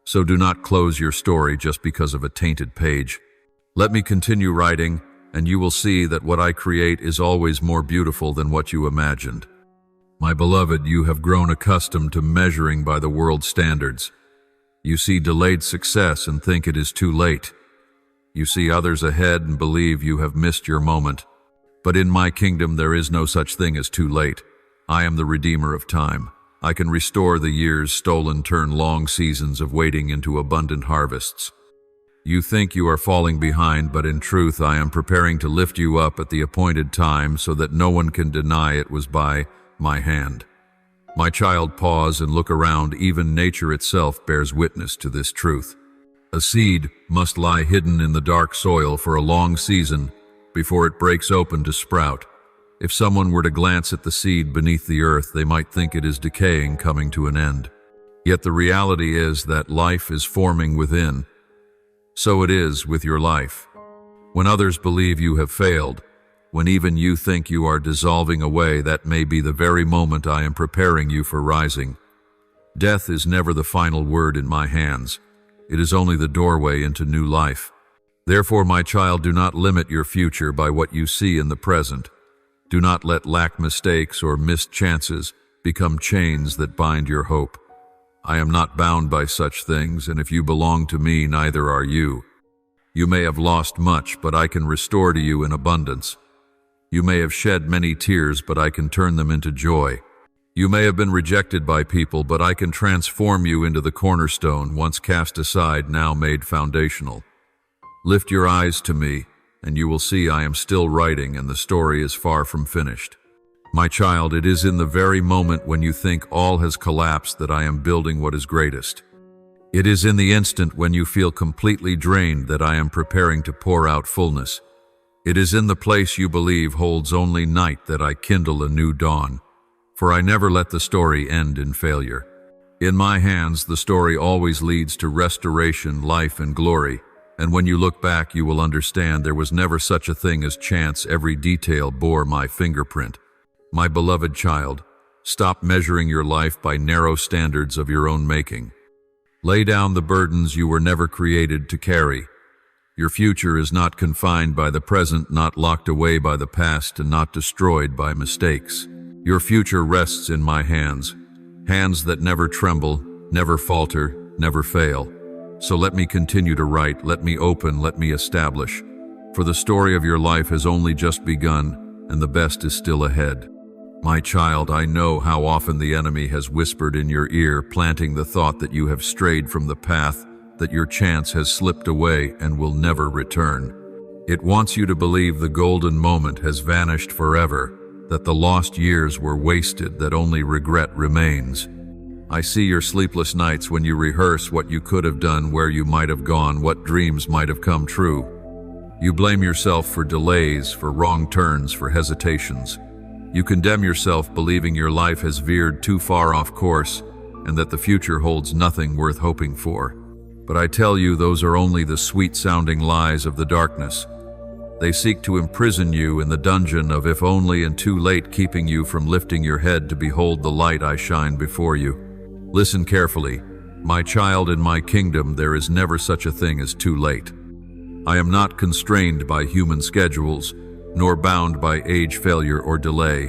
So do not close your story just because of a tainted page. Let me continue writing, and you will see that what I create is always more beautiful than what you imagined. My beloved, you have grown accustomed to measuring by the world's standards. You see delayed success and think it is too late. You see others ahead and believe you have missed your moment. But in my kingdom there is no such thing as too late. I am the Redeemer of time. I can restore the years stolen, turn long seasons of waiting into abundant harvests. You think you are falling behind, but in truth I am preparing to lift you up at the appointed time so that no one can deny it was by my hand. My child, pause and look around. Even nature itself bears witness to this truth. A seed must lie hidden in the dark soil for a long season before it breaks open to sprout. If someone were to glance at the seed beneath the earth, they might think it is decaying, coming to an end. Yet the reality is that life is forming within. So it is with your life. When others believe you have failed, when even you think you are dissolving away, that may be the very moment I am preparing you for rising. Death is never the final word in my hands. It is only the doorway into new life. Therefore, my child, do not limit your future by what you see in the present. Do not let lack, mistakes, or missed chances become chains that bind your hope. I am not bound by such things, and if you belong to me, neither are you. You may have lost much, but I can restore to you in abundance. You may have shed many tears, but I can turn them into joy. You may have been rejected by people, but I can transform you into the cornerstone, once cast aside, now made foundational. Lift your eyes to me, and you will see I am still writing, and the story is far from finished. My child, it is in the very moment when you think all has collapsed that I am building what is greatest. It is in the instant when you feel completely drained that I am preparing to pour out fullness. It is in the place you believe holds only night that I kindle a new dawn. For I never let the story end in failure. In my hands, the story always leads to restoration, life, and glory. And when you look back, you will understand there was never such a thing as chance. Every detail bore my fingerprint. My beloved child, stop measuring your life by narrow standards of your own making. Lay down the burdens you were never created to carry. Your future is not confined by the present, not locked away by the past, and not destroyed by mistakes. Your future rests in my hands, hands that never tremble, never falter, never fail. So let me continue to write, let me open, let me establish. For the story of your life has only just begun, and the best is still ahead. My child, I know how often the enemy has whispered in your ear, planting the thought that you have strayed from the path, that your chance has slipped away and will never return. It wants you to believe the golden moment has vanished forever, that the lost years were wasted, that only regret remains. I see your sleepless nights when you rehearse what you could have done, where you might have gone, what dreams might have come true. You blame yourself for delays, for wrong turns, for hesitations. You condemn yourself, believing your life has veered too far off course and that the future holds nothing worth hoping for. But I tell you, those are only the sweet-sounding lies of the darkness. They seek to imprison you in the dungeon of if only, and too late, keeping you from lifting your head to behold the light I shine before you. Listen carefully. My child, in my kingdom there is never such a thing as too late. I am not constrained by human schedules, nor bound by age, failure, or delay.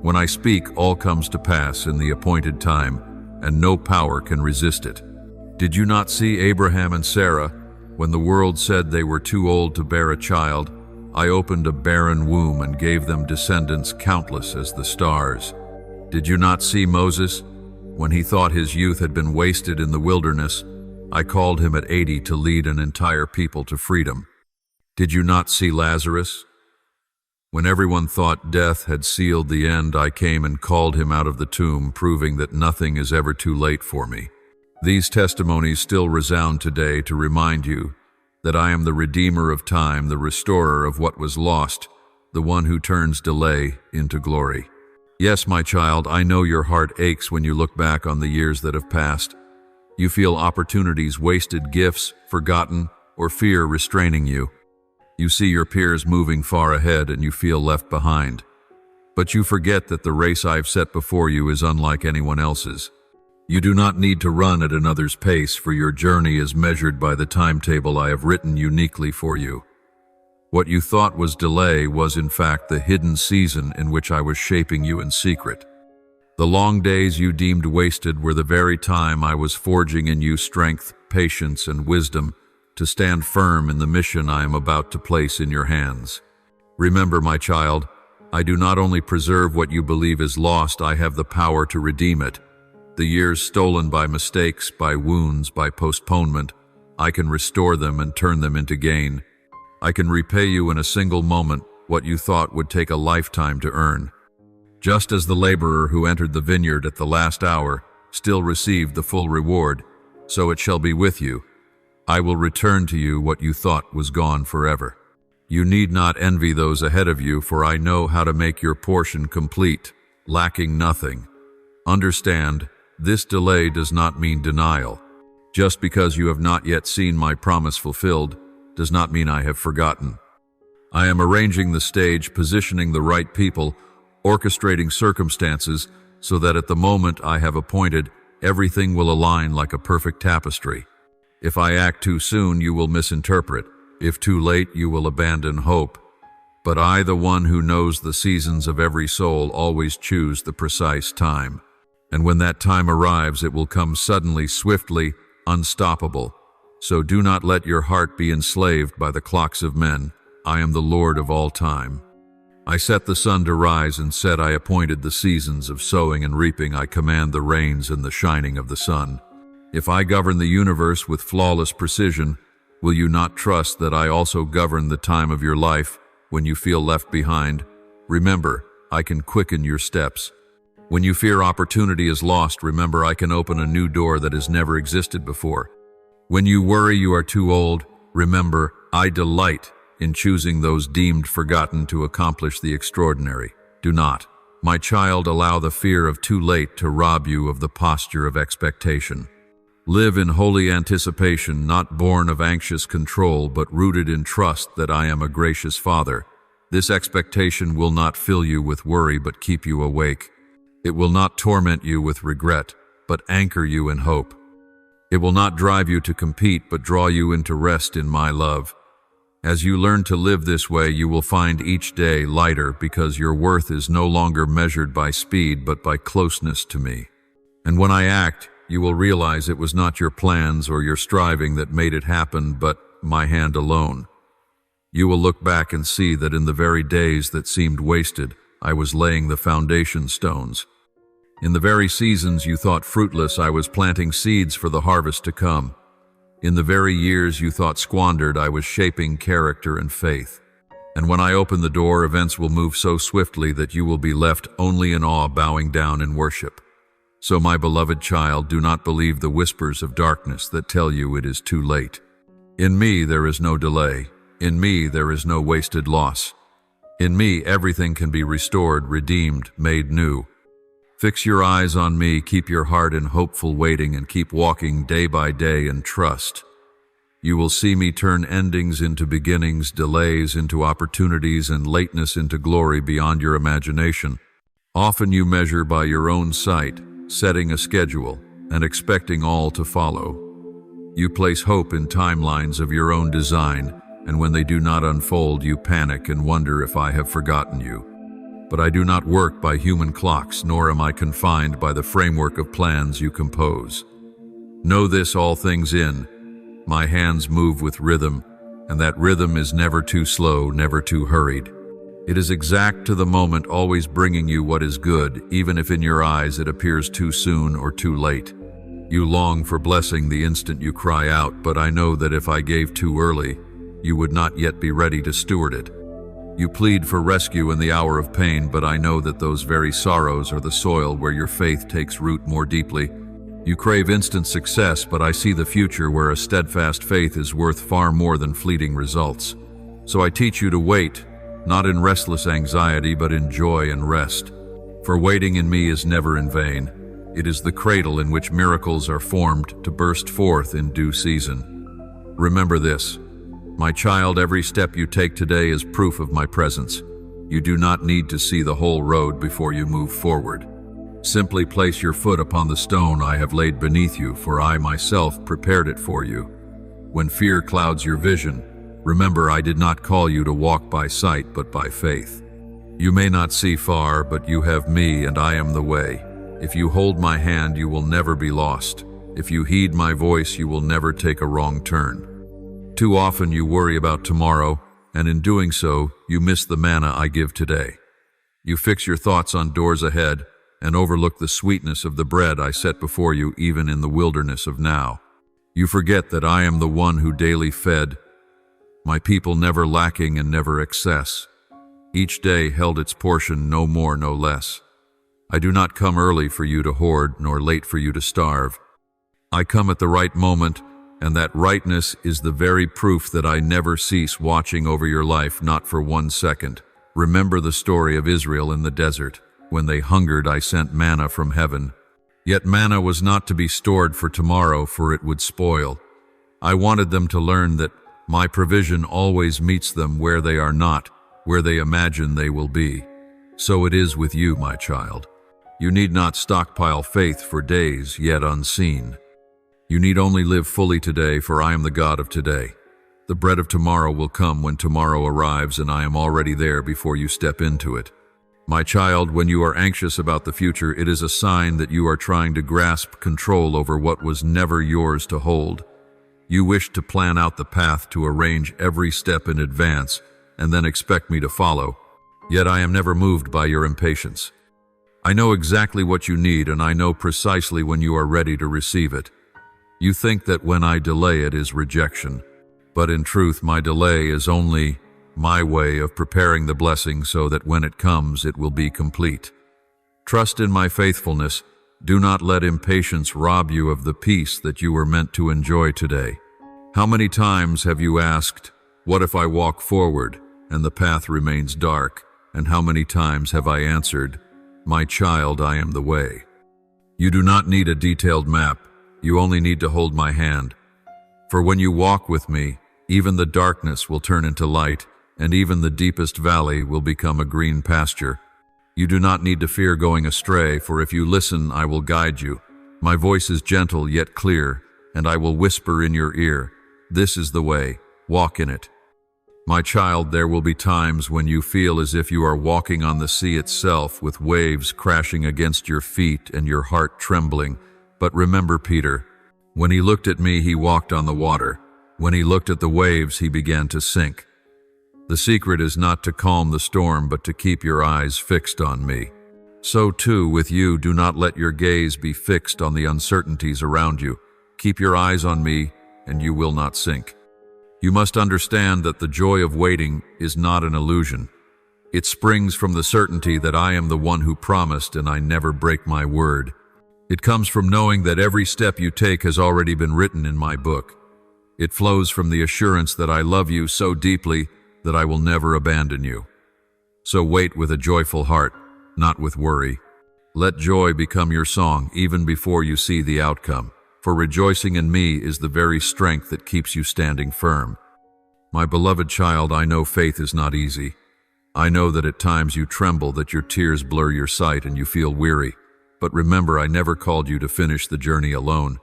When I speak, all comes to pass in the appointed time, and no power can resist it. Did you not see Abraham and Sarah? When the world said they were too old to bear a child, I opened a barren womb and gave them descendants countless as the stars. Did you not see Moses? When he thought his youth had been wasted in the wilderness, I called him at 80 to lead an entire people to freedom. Did you not see Lazarus? When everyone thought death had sealed the end, I came and called him out of the tomb, proving that nothing is ever too late for me. These testimonies still resound today to remind you that I am the redeemer of time, the restorer of what was lost, the one who turns delay into glory. Yes, my child, I know your heart aches when you look back on the years that have passed. You feel opportunities wasted, gifts forgotten, or fear restraining you. You see your peers moving far ahead and you feel left behind. But you forget that the race I've set before you is unlike anyone else's. You do not need to run at another's pace, for your journey is measured by the timetable I have written uniquely for you. What you thought was delay was in fact the hidden season in which I was shaping you in secret. The long days you deemed wasted were the very time I was forging in you strength, patience, and wisdom to stand firm in the mission I am about to place in your hands. Remember, my child, I do not only preserve what you believe is lost, I have the power to redeem it. The years stolen by mistakes, by wounds, by postponement, I can restore them and turn them into gain. I can repay you in a single moment what you thought would take a lifetime to earn. Just as the laborer who entered the vineyard at the last hour still received the full reward, so it shall be with you. I will return to you what you thought was gone forever. You need not envy those ahead of you, for I know how to make your portion complete, lacking nothing. Understand, this delay does not mean denial. Just because you have not yet seen my promise fulfilled does not mean I have forgotten. I am arranging the stage, positioning the right people, orchestrating circumstances so that at the moment I have appointed, everything will align like a perfect tapestry. If I act too soon, you will misinterpret. If too late, you will abandon hope. But I, the one who knows the seasons of every soul, always choose the precise time. And when that time arrives, it will come suddenly, swiftly, unstoppable. So do not let your heart be enslaved by the clocks of men. I am the Lord of all time. I set the sun to rise and set. I appointed the seasons of sowing and reaping. I command the rains and the shining of the sun. If I govern the universe with flawless precision, will you not trust that I also govern the time of your life when you feel left behind? Remember, I can quicken your steps. When you fear opportunity is lost, remember I can open a new door that has never existed before. When you worry you are too old, remember I delight in choosing those deemed forgotten to accomplish the extraordinary. Do not, my child, allow the fear of too late to rob you of the posture of expectation. Live in holy anticipation, not born of anxious control, but rooted in trust that I am a gracious Father. This expectation will not fill you with worry, but keep you awake. It will not torment you with regret, but anchor you in hope. It will not drive you to compete, but draw you into rest in my love. As you learn to live this way, you will find each day lighter, because your worth is no longer measured by speed, but by closeness to me. And when I act, you will realize it was not your plans or your striving that made it happen, but my hand alone. You will look back and see that in the very days that seemed wasted, I was laying the foundation stones. In the very seasons you thought fruitless, I was planting seeds for the harvest to come. In the very years you thought squandered, I was shaping character and faith. And when I open the door, events will move so swiftly that you will be left only in awe, bowing down in worship. So, my beloved child, do not believe the whispers of darkness that tell you it is too late. In me there is no delay. In me there is no wasted loss. In me everything can be restored, redeemed, made new. Fix your eyes on me, keep your heart in hopeful waiting, and keep walking day by day in trust. You will see me turn endings into beginnings, delays into opportunities, and lateness into glory beyond your imagination. Often you measure by your own sight, setting a schedule and expecting all to follow. You place hope in timelines of your own design, and when they do not unfold, you panic and wonder if I have forgotten you. But I do not work by human clocks, nor am I confined by the framework of plans you compose. Know this, all things in. My hands move with rhythm, and that rhythm is never too slow, never too hurried. It is exact to the moment, always bringing you what is good, even if in your eyes it appears too soon or too late. You long for blessing the instant you cry out, but I know that if I gave too early, you would not yet be ready to steward it. You plead for rescue in the hour of pain, but I know that those very sorrows are the soil where your faith takes root more deeply. You crave instant success, but I see the future where a steadfast faith is worth far more than fleeting results. So I teach you to wait, not in restless anxiety, but in joy and rest. For waiting in me is never in vain. It is the cradle in which miracles are formed to burst forth in due season. Remember this, my child, every step you take today is proof of my presence. You do not need to see the whole road before you move forward. Simply place your foot upon the stone I have laid beneath you, for I myself prepared it for you. When fear clouds your vision, remember I did not call you to walk by sight but by faith. You may not see far, but you have me, and I am the way. If you hold my hand, you will never be lost. If you heed my voice, you will never take a wrong turn. Too often you worry about tomorrow, and in doing so, you miss the manna I give today. You fix your thoughts on doors ahead and overlook the sweetness of the bread I set before you even in the wilderness of now. You forget that I am the one who daily fed, my people never lacking and never excess. Each day held its portion, no more, no less. I do not come early for you to hoard, nor late for you to starve. I come at the right moment, and that rightness is the very proof that I never cease watching over your life, not for 1 second. Remember the story of Israel in the desert. When they hungered, I sent manna from heaven. Yet manna was not to be stored for tomorrow, for it would spoil. I wanted them to learn that my provision always meets them where they are not, where they imagine they will be. So it is with you, my child. You need not stockpile faith for days yet unseen. You need only live fully today, for I am the God of today. The bread of tomorrow will come when tomorrow arrives, and I am already there before you step into it. My child, when you are anxious about the future, it is a sign that you are trying to grasp control over what was never yours to hold. You wish to plan out the path, to arrange every step in advance, and then expect me to follow. Yet I am never moved by your impatience. I know exactly what you need, and I know precisely when you are ready to receive it. You think that when I delay it is rejection, but in truth my delay is only my way of preparing the blessing so that when it comes it will be complete. Trust in my faithfulness. Do not let impatience rob you of the peace that you were meant to enjoy today. How many times have you asked, "What if I walk forward and the path remains dark?" And how many times have I answered, "My child, I am the way." You do not need a detailed map. You only need to hold my hand. For when you walk with me, even the darkness will turn into light, and even the deepest valley will become a green pasture. You do not need to fear going astray, for if you listen, I will guide you. My voice is gentle yet clear, and I will whisper in your ear, "This is the way, walk in it." My child, there will be times when you feel as if you are walking on the sea itself, with waves crashing against your feet and your heart trembling. But remember Peter. When he looked at me, he walked on the water. When he looked at the waves, he began to sink. The secret is not to calm the storm, but to keep your eyes fixed on me. So too with you, do not let your gaze be fixed on the uncertainties around you. Keep your eyes on me, and you will not sink. You must understand that the joy of waiting is not an illusion. It springs from the certainty that I am the one who promised, and I never break my word. It comes from knowing that every step you take has already been written in my book. It flows from the assurance that I love you so deeply that I will never abandon you. So wait with a joyful heart, not with worry. Let joy become your song even before you see the outcome, for rejoicing in me is the very strength that keeps you standing firm. My beloved child, I know faith is not easy. I know that at times you tremble, that your tears blur your sight and you feel weary. But remember, I never called you to finish the journey alone.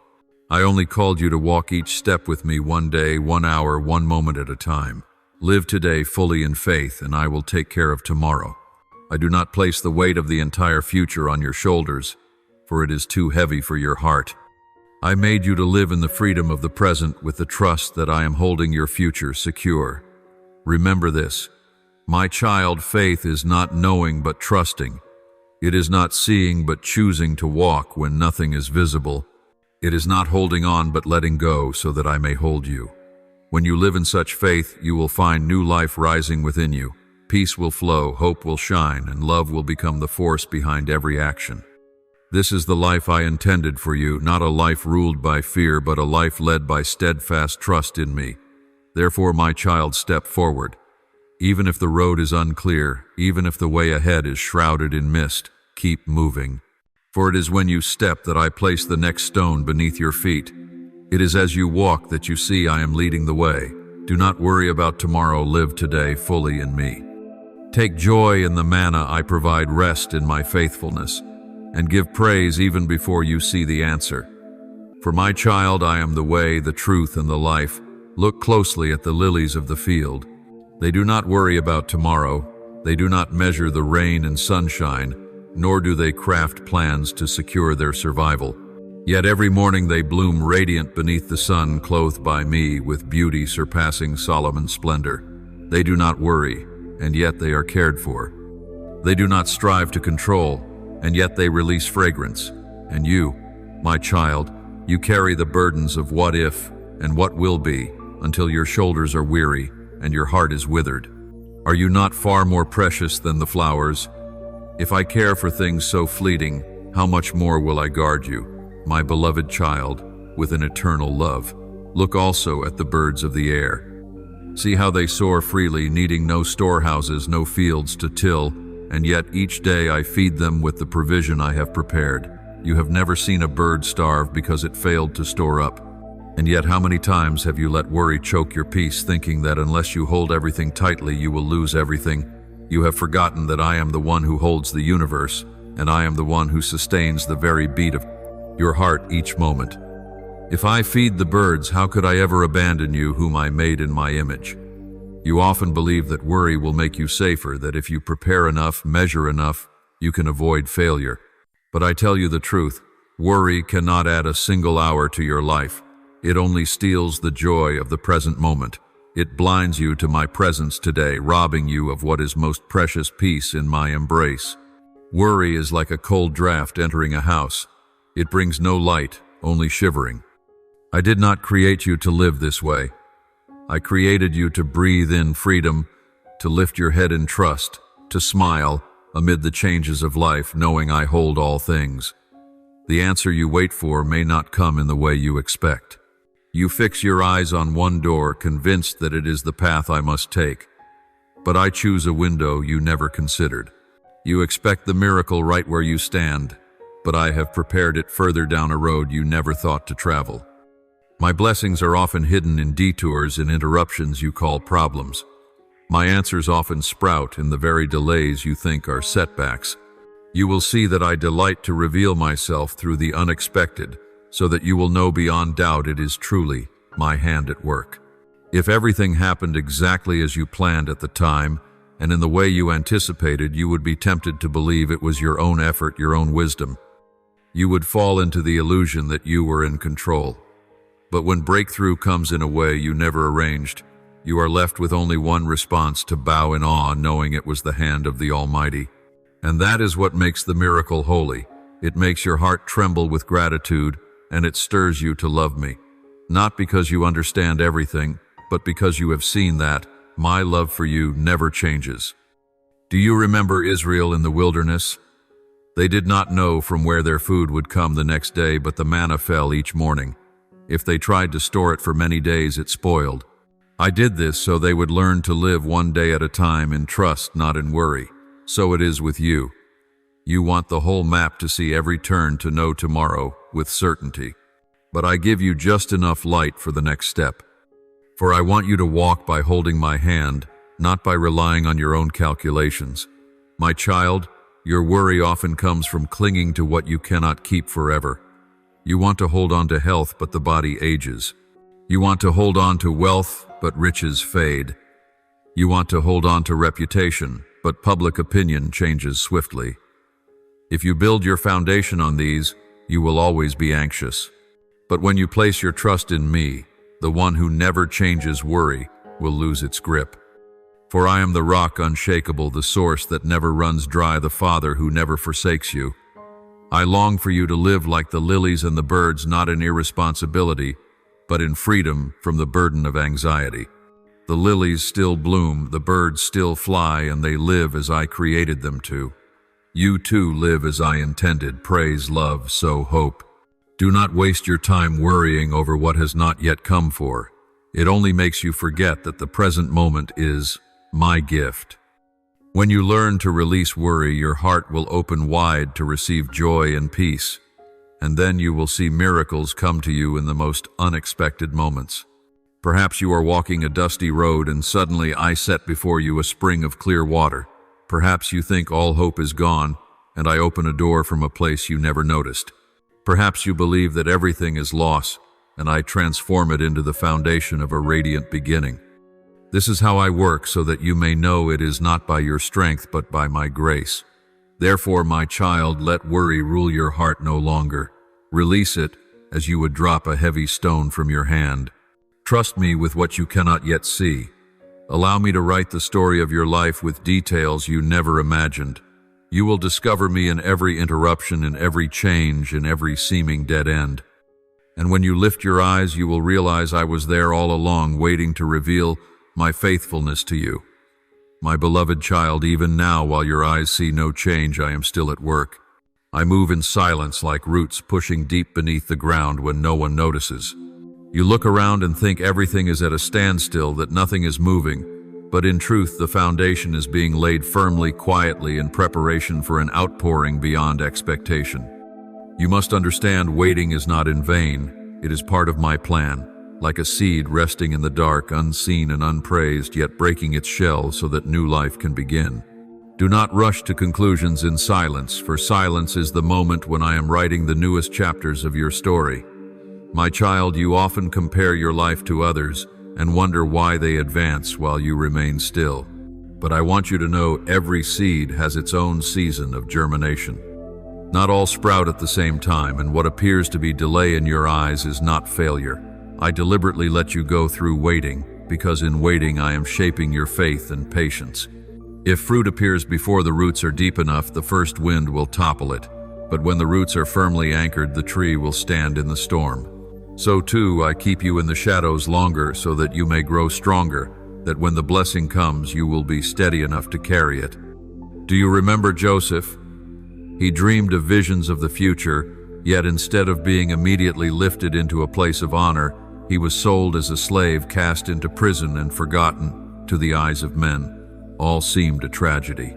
I only called you to walk each step with me, one day, 1 hour, 1 moment at a time. Live today fully in faith, and I will take care of tomorrow. I do not place the weight of the entire future on your shoulders, for it is too heavy for your heart. I made you to live in the freedom of the present with the trust that I am holding your future secure. Remember this, my child, faith is not knowing but trusting. It is not seeing but choosing to walk when nothing is visible. It is not holding on but letting go so that I may hold you. When you live in such faith, you will find new life rising within you. Peace will flow, hope will shine, and love will become the force behind every action. This is the life I intended for you, not a life ruled by fear, but a life led by steadfast trust in me. Therefore, my child, step forward. Even if the road is unclear, even if the way ahead is shrouded in mist, keep moving. For it is when you step that I place the next stone beneath your feet. It is as you walk that you see I am leading the way. Do not worry about tomorrow, live today fully in me. Take joy in the manna I provide, rest in my faithfulness, and give praise even before you see the answer. For my child, I am the way, the truth, and the life. Look closely at the lilies of the field. They do not worry about tomorrow. They do not measure the rain and sunshine, nor do they craft plans to secure their survival. Yet every morning they bloom radiant beneath the sun, clothed by me with beauty surpassing Solomon's splendor. They do not worry, and yet they are cared for. They do not strive to control, and yet they release fragrance. And you, my child, you carry the burdens of what if and what will be until your shoulders are weary and your heart is withered. Are you not far more precious than the flowers? If I care for things so fleeting, how much more will I guard you, my beloved child, with an eternal love? Look also at the birds of the air. See how they soar freely, needing no storehouses, no fields to till, and yet each day I feed them with the provision I have prepared. You have never seen a bird starve because it failed to store up. And yet how many times have you let worry choke your peace, thinking that unless you hold everything tightly you will lose everything? You have forgotten that I am the one who holds the universe, and I am the one who sustains the very beat of your heart each moment. If I feed the birds, how could I ever abandon you, whom I made in my image? You often believe that worry will make you safer, that if you prepare enough, measure enough, you can avoid failure. But I tell you the truth, worry cannot add a single hour to your life. It only steals the joy of the present moment. It blinds you to my presence today, robbing you of what is most precious, peace in my embrace. Worry is like a cold draft entering a house. It brings no light, only shivering. I did not create you to live this way. I created you to breathe in freedom, to lift your head in trust, to smile amid the changes of life, knowing I hold all things. The answer you wait for may not come in the way you expect. You fix your eyes on one door, convinced that it is the path I must take. But I choose a window you never considered. You expect the miracle right where you stand, but I have prepared it further down a road you never thought to travel. My blessings are often hidden in detours and interruptions you call problems. My answers often sprout in the very delays you think are setbacks. You will see that I delight to reveal myself through the unexpected, so that you will know beyond doubt it is truly my hand at work. If everything happened exactly as you planned at the time, and in the way you anticipated, you would be tempted to believe it was your own effort, your own wisdom. You would fall into the illusion that you were in control. But when breakthrough comes in a way you never arranged, you are left with only one response: to bow in awe, knowing it was the hand of the Almighty. And that is what makes the miracle holy. It makes your heart tremble with gratitude, and it stirs you to love me. Not because you understand everything, but because you have seen that my love for you never changes. Do you remember Israel in the wilderness? They did not know from where their food would come the next day, but the manna fell each morning. If they tried to store it for many days, it spoiled. I did this so they would learn to live one day at a time in trust, not in worry. So it is with you. You want the whole map to see every turn, to know tomorrow with certainty. But I give you just enough light for the next step. For I want you to walk by holding my hand, not by relying on your own calculations. My child, your worry often comes from clinging to what you cannot keep forever. You want to hold on to health, but the body ages. You want to hold on to wealth, but riches fade. You want to hold on to reputation, but public opinion changes swiftly. If you build your foundation on these, you will always be anxious. But when you place your trust in me, the one who never changes, worry will lose its grip. For I am the rock unshakable, the source that never runs dry, the Father who never forsakes you. I long for you to live like the lilies and the birds, not in irresponsibility, but in freedom from the burden of anxiety. The lilies still bloom, the birds still fly, and they live as I created them to. You too live as I intended. Praise, love, sow hope. Do not waste your time worrying over what has not yet come for. It only makes you forget that the present moment is my gift. When you learn to release worry, your heart will open wide to receive joy and peace, and then you will see miracles come to you in the most unexpected moments. Perhaps you are walking a dusty road and suddenly I set before you a spring of clear water. Perhaps you think all hope is gone, and I open a door from a place you never noticed. Perhaps you believe that everything is loss, and I transform it into the foundation of a radiant beginning. This is how I work, so that you may know it is not by your strength but by my grace. Therefore, my child, let worry rule your heart no longer. Release it as you would drop a heavy stone from your hand. Trust me with what you cannot yet see. Allow me to write the story of your life with details you never imagined. You will discover me in every interruption, in every change, in every seeming dead end. And when you lift your eyes, you will realize I was there all along, waiting to reveal my faithfulness to you. My beloved child, even now, while your eyes see no change, I am still at work. I move in silence like roots pushing deep beneath the ground when no one notices. You look around and think everything is at a standstill, that nothing is moving, but in truth the foundation is being laid firmly, quietly, in preparation for an outpouring beyond expectation. You must understand, waiting is not in vain. It is part of my plan. Like a seed resting in the dark, unseen and unpraised, yet breaking its shell so that new life can begin. Do not rush to conclusions in silence, for silence is the moment when I am writing the newest chapters of your story. My child, you often compare your life to others and wonder why they advance while you remain still. But I want you to know every seed has its own season of germination. Not all sprout at the same time, and what appears to be delay in your eyes is not failure. I deliberately let you go through waiting, because in waiting I am shaping your faith and patience. If fruit appears before the roots are deep enough, the first wind will topple it. But when the roots are firmly anchored, the tree will stand in the storm. So too, I keep you in the shadows longer so that you may grow stronger, that when the blessing comes, you will be steady enough to carry it. Do you remember Joseph? He dreamed of visions of the future, yet instead of being immediately lifted into a place of honor, he was sold as a slave, cast into prison and forgotten to the eyes of men. All seemed a tragedy.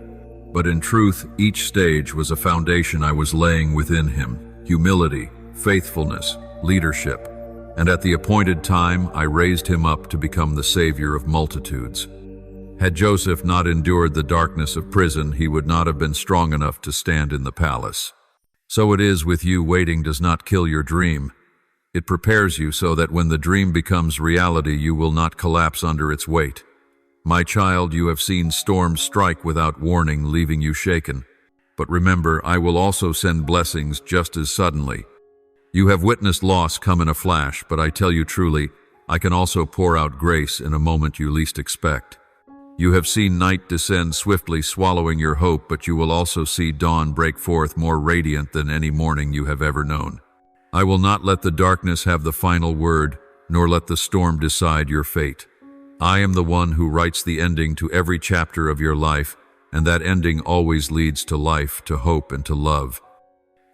But in truth, each stage was a foundation I was laying within him: humility, faithfulness, leadership. And at the appointed time, I raised him up to become the savior of multitudes. Had Joseph not endured the darkness of prison, he would not have been strong enough to stand in the palace. So it is with you. Waiting does not kill your dream. It prepares you so that when the dream becomes reality, you will not collapse under its weight. My child, you have seen storms strike without warning, leaving you shaken. But remember, I will also send blessings just as suddenly. You have witnessed loss come in a flash, but I tell you truly, I can also pour out grace in a moment you least expect. You have seen night descend swiftly, swallowing your hope, but you will also see dawn break forth more radiant than any morning you have ever known. I will not let the darkness have the final word, nor let the storm decide your fate. I am the one who writes the ending to every chapter of your life, and that ending always leads to life, to hope, and to love.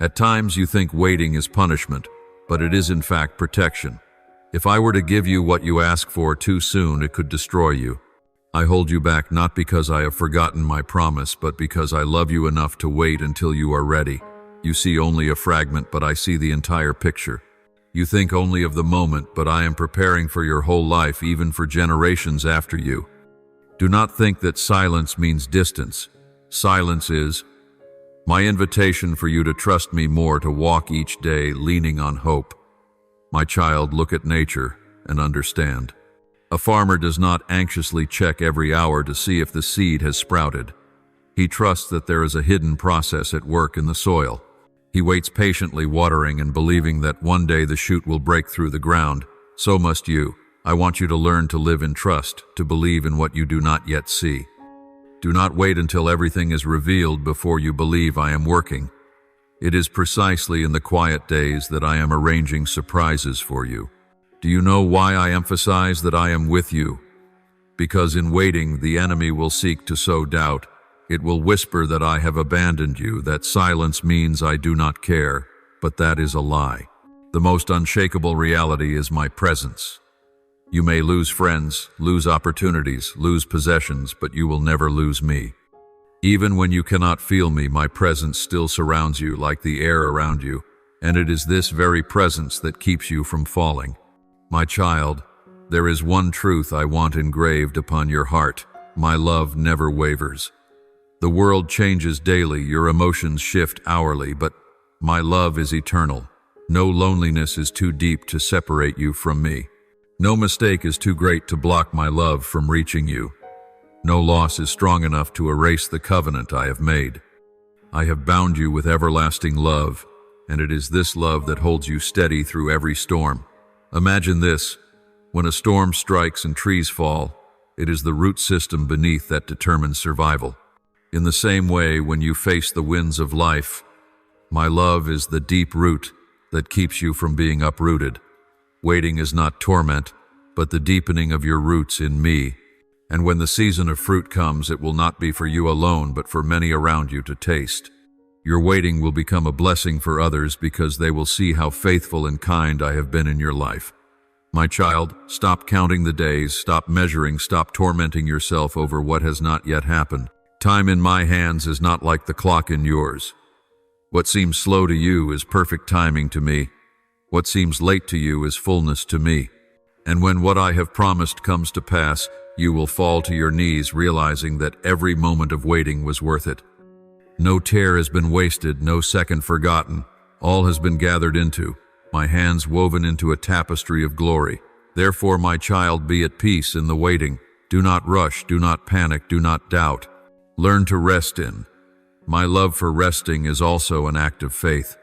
At times you think waiting is punishment, but it is in fact protection. If I were to give you what you ask for too soon, it could destroy you. I hold you back not because I have forgotten my promise, but because I love you enough to wait until you are ready. You see only a fragment, but I see the entire picture. You think only of the moment, but I am preparing for your whole life, even for generations after you. Do not think that silence means distance. Silence is my invitation for you to trust me more, to walk each day leaning on hope. My child, look at nature and understand. A farmer does not anxiously check every hour to see if the seed has sprouted. He trusts that there is a hidden process at work in the soil. He waits patiently, watering and believing that one day the shoot will break through the ground. So must you. I want you to learn to live in trust, to believe in what you do not yet see. Do not wait until everything is revealed before you believe I am working. It is precisely in the quiet days that I am arranging surprises for you. Do you know why I emphasize that I am with you? Because in waiting, the enemy will seek to sow doubt, It will whisper that I have abandoned you, that silence means I do not care, but that is a lie. The most unshakable reality is my presence. You may lose friends, lose opportunities, lose possessions, but you will never lose me. Even when you cannot feel me, my presence still surrounds you like the air around you, and it is this very presence that keeps you from falling. My child, there is one truth I want engraved upon your heart. My love never wavers. The world changes daily, your emotions shift hourly, but my love is eternal. No loneliness is too deep to separate you from me. No mistake is too great to block my love from reaching you. No loss is strong enough to erase the covenant I have made. I have bound you with everlasting love, and it is this love that holds you steady through every storm. Imagine this: when a storm strikes and trees fall, it is the root system beneath that determines survival. In the same way, when you face the winds of life, my love is the deep root that keeps you from being uprooted. Waiting is not torment, but the deepening of your roots in me. And when the season of fruit comes, it will not be for you alone, but for many around you to taste. Your waiting will become a blessing for others because they will see how faithful and kind I have been in your life. My child, stop counting the days, stop measuring, stop tormenting yourself over what has not yet happened. Time in my hands is not like the clock in yours. What seems slow to you is perfect timing to me. What seems late to you is fullness to me. And when what I have promised comes to pass, you will fall to your knees realizing that every moment of waiting was worth it. No tear has been wasted, no second forgotten. All has been gathered into, my hands woven into a tapestry of glory. Therefore, my child, be at peace in the waiting. Do not rush, do not panic, do not doubt. Learn to rest in. My love for resting is also an act of faith.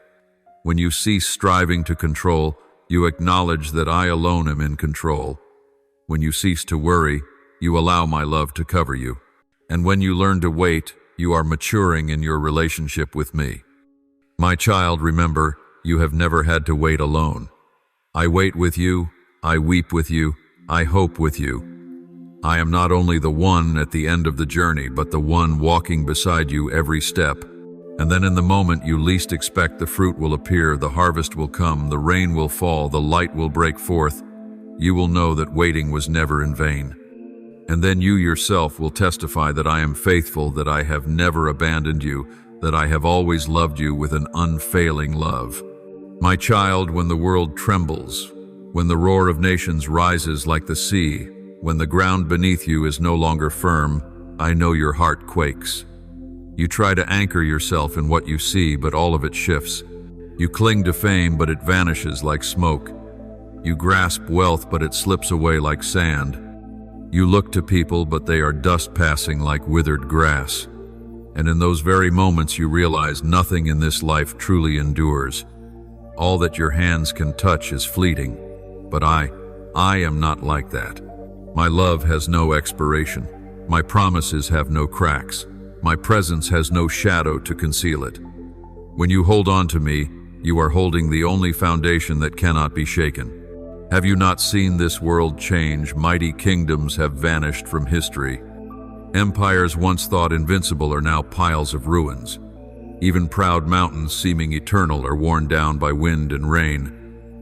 When you cease striving to control, you acknowledge that I alone am in control. When you cease to worry, you allow my love to cover you. And when you learn to wait, you are maturing in your relationship with me. My child, remember, you have never had to wait alone. I wait with you, I weep with you, I hope with you. I am not only the one at the end of the journey, but the one walking beside you every step. And then in the moment you least expect, the fruit will appear, the harvest will come, the rain will fall, the light will break forth. You will know that waiting was never in vain. And then you yourself will testify that I am faithful, that I have never abandoned you, that I have always loved you with an unfailing love. My child, when the world trembles, when the roar of nations rises like the sea, when the ground beneath you is no longer firm, I know your heart quakes. You try to anchor yourself in what you see, but all of it shifts. You cling to fame, but it vanishes like smoke. You grasp wealth, but it slips away like sand. You look to people, but they are dust passing like withered grass. And in those very moments you realize nothing in this life truly endures. All that your hands can touch is fleeting. But I am not like that. My love has no expiration. My promises have no cracks. My presence has no shadow to conceal it. When you hold on to me, you are holding the only foundation that cannot be shaken. Have you not seen this world change? Mighty kingdoms have vanished from history. Empires once thought invincible are now piles of ruins. Even proud mountains seeming eternal are worn down by wind and rain.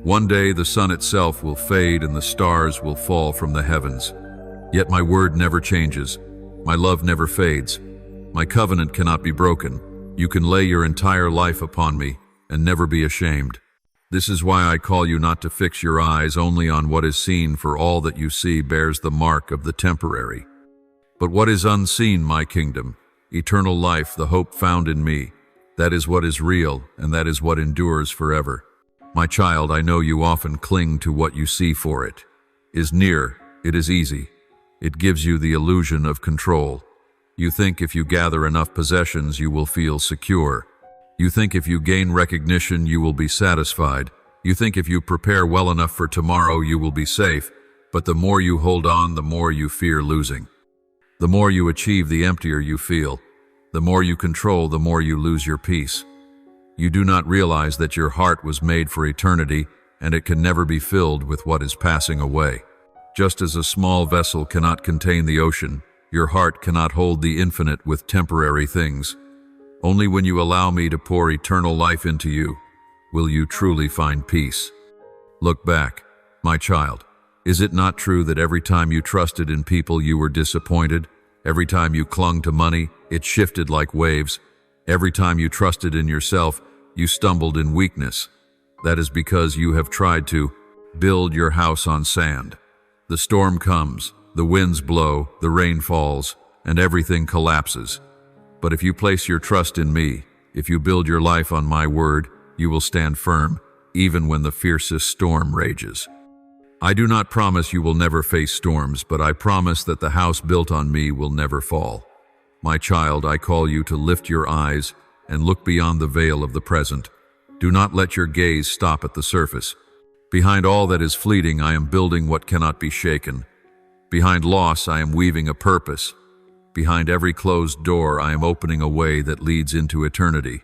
One day the sun itself will fade and the stars will fall from the heavens. Yet my word never changes. My love never fades. My covenant cannot be broken. You can lay your entire life upon me and never be ashamed. This is why I call you not to fix your eyes only on what is seen, for all that you see bears the mark of the temporary. But what is unseen, my kingdom, eternal life, the hope found in me, that is what is real, and that is what endures forever. My child, I know you often cling to what you see, for it is near, it is easy. It gives you the illusion of control. You think if you gather enough possessions, you will feel secure. You think if you gain recognition, you will be satisfied. You think if you prepare well enough for tomorrow, you will be safe. But the more you hold on, the more you fear losing. The more you achieve, the emptier you feel. The more you control, the more you lose your peace. You do not realize that your heart was made for eternity, and it can never be filled with what is passing away. Just as a small vessel cannot contain the ocean, Your heart cannot hold the infinite with temporary things. Only when you allow me to pour eternal life into you will you truly find peace. Look back, my child. Is it not true that every time you trusted in people you were disappointed? Every time you clung to money, it shifted like waves. Every time you trusted in yourself, you stumbled in weakness. That is because you have tried to build your house on sand. The storm comes, the winds blow, the rain falls, and everything collapses. But if you place your trust in me, if you build your life on my word, you will stand firm, even when the fiercest storm rages. I do not promise you will never face storms, but I promise that the house built on me will never fall. My child, I call you to lift your eyes and look beyond the veil of the present. Do not let your gaze stop at the surface. Behind all that is fleeting, I am building what cannot be shaken. Behind loss, I am weaving a purpose. Behind every closed door, I am opening a way that leads into eternity.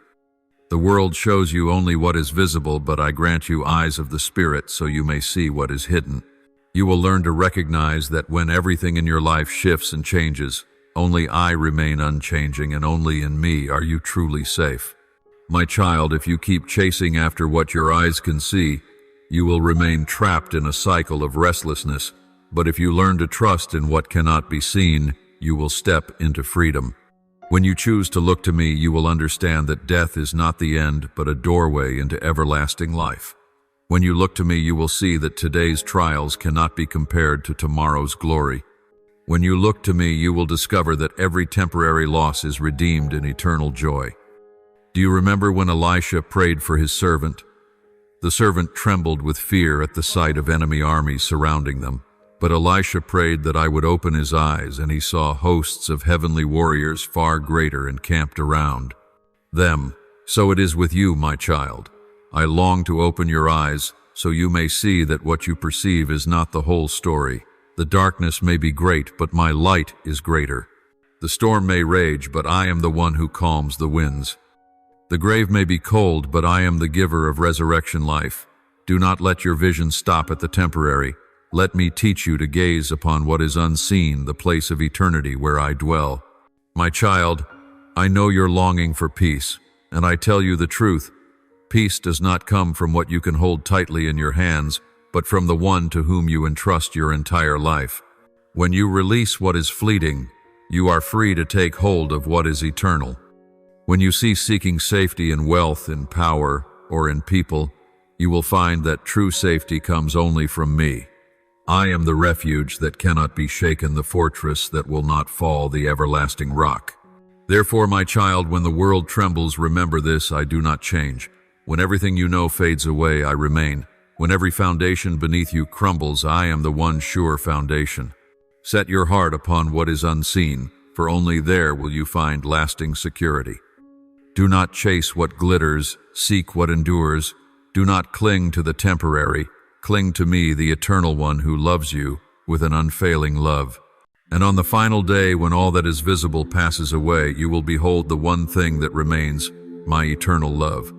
The world shows you only what is visible, but I grant you eyes of the Spirit so you may see what is hidden. You will learn to recognize that when everything in your life shifts and changes, only I remain unchanging, and only in me are you truly safe. My child, if you keep chasing after what your eyes can see, you will remain trapped in a cycle of restlessness. But if you learn to trust in what cannot be seen, you will step into freedom. When you choose to look to me, you will understand that death is not the end, but a doorway into everlasting life. When you look to me, you will see that today's trials cannot be compared to tomorrow's glory. When you look to me, you will discover that every temporary loss is redeemed in eternal joy. Do you remember when Elisha prayed for his servant? The servant trembled with fear at the sight of enemy armies surrounding them. But Elisha prayed that I would open his eyes, and he saw hosts of heavenly warriors far greater encamped around them. So it is with you, my child. I long to open your eyes, so you may see that what you perceive is not the whole story. The darkness may be great, but my light is greater. The storm may rage, but I am the one who calms the winds. The grave may be cold, but I am the giver of resurrection life. Do not let your vision stop at the temporary. Let me teach you to gaze upon what is unseen, the place of eternity where I dwell. My child, I know your longing for peace, and I tell you the truth. Peace does not come from what you can hold tightly in your hands, but from the one to whom you entrust your entire life. When you release what is fleeting, you are free to take hold of what is eternal. When you cease seeking safety in wealth, in power, or in people, you will find that true safety comes only from me. I am the refuge that cannot be shaken, the fortress that will not fall, the everlasting rock. Therefore, my child, when the world trembles, remember this: I do not change. When everything you know fades away, I remain. When every foundation beneath you crumbles, I am the one sure foundation. Set your heart upon what is unseen, for only there will you find lasting security. Do not chase what glitters, seek what endures. Do not cling to the temporary. Cling to me, the eternal one who loves you with an unfailing love. And on the final day, when all that is visible passes away, you will behold the one thing that remains, my eternal love.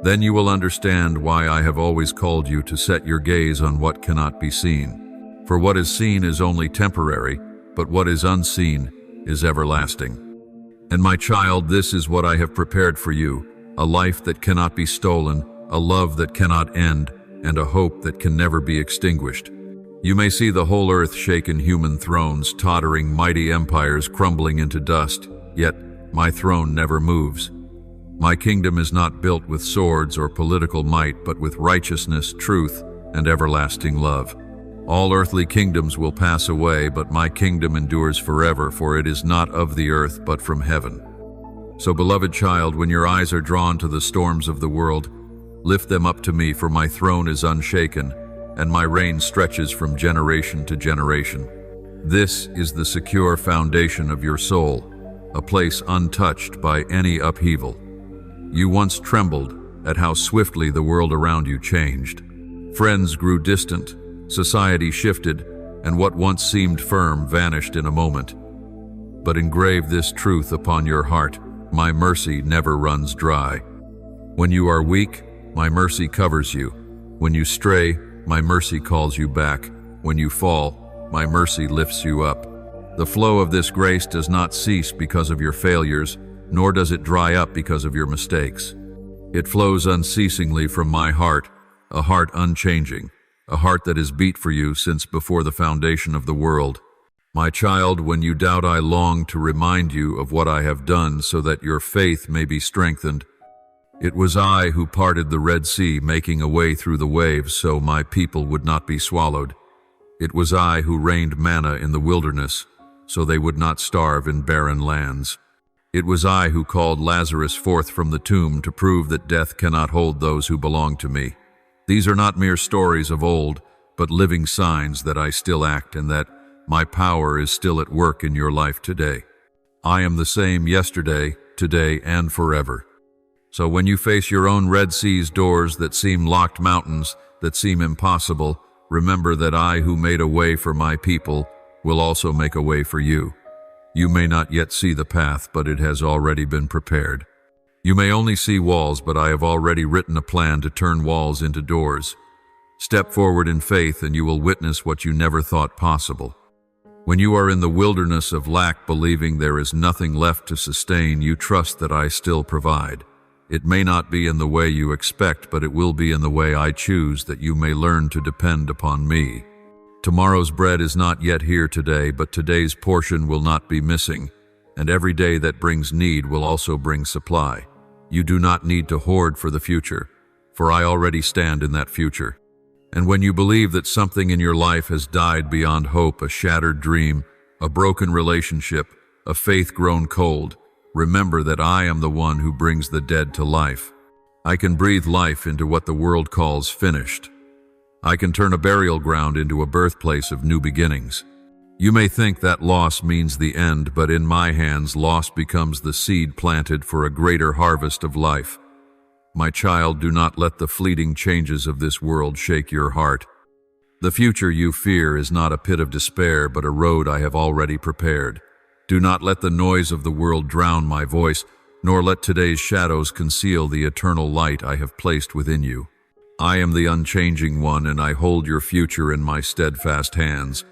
Then you will understand why I have always called you to set your gaze on what cannot be seen. For what is seen is only temporary, but what is unseen is everlasting. And my child, this is what I have prepared for you: a life that cannot be stolen, a love that cannot end, and a hope that can never be extinguished. You may see the whole earth shaken, human thrones tottering, mighty empires crumbling into dust, yet my throne never moves. My kingdom is not built with swords or political might, but with righteousness, truth, and everlasting love. All earthly kingdoms will pass away, but my kingdom endures forever, for it is not of the earth, but from heaven. So, beloved child, when your eyes are drawn to the storms of the world, lift them up to me, for my throne is unshaken, and my reign stretches from generation to generation. This is the secure foundation of your soul, a place untouched by any upheaval. You once trembled at how swiftly the world around you changed. Friends grew distant, society shifted, and what once seemed firm vanished in a moment. But engrave this truth upon your heart: my mercy never runs dry. When you are weak, my mercy covers you. When you stray, my mercy calls you back. When you fall, my mercy lifts you up. The flow of this grace does not cease because of your failures, nor does it dry up because of your mistakes. It flows unceasingly from my heart, a heart unchanging, a heart that has beat for you since before the foundation of the world. My child, when you doubt, I long to remind you of what I have done so that your faith may be strengthened. It was I who parted the Red Sea, making a way through the waves so my people would not be swallowed. It was I who rained manna in the wilderness so they would not starve in barren lands. It was I who called Lazarus forth from the tomb to prove that death cannot hold those who belong to me. These are not mere stories of old, but living signs that I still act and that my power is still at work in your life today. I am the same yesterday, today, and forever. So when you face your own Red Sea's doors that seem locked, mountains that seem impossible, remember that I who made a way for my people will also make a way for you. You may not yet see the path, but it has already been prepared. You may only see walls, but I have already written a plan to turn walls into doors. Step forward in faith and you will witness what you never thought possible. When you are in the wilderness of lack, believing there is nothing left to sustain, you trust that I still provide. It may not be in the way you expect, but it will be in the way I choose, that you may learn to depend upon me. Tomorrow's bread is not yet here today, but today's portion will not be missing, and every day that brings need will also bring supply. You do not need to hoard for the future, for I already stand in that future. And when you believe that something in your life has died beyond hope, a shattered dream, a broken relationship, a faith grown cold, remember that I am the one who brings the dead to life. I can breathe life into what the world calls finished. I can turn a burial ground into a birthplace of new beginnings. You may think that loss means the end, but in my hands, loss becomes the seed planted for a greater harvest of life. My child, do not let the fleeting changes of this world shake your heart. The future you fear is not a pit of despair, but a road I have already prepared. Do not let the noise of the world drown my voice, nor let today's shadows conceal the eternal light I have placed within you. I am the unchanging one, and I hold your future in my steadfast hands.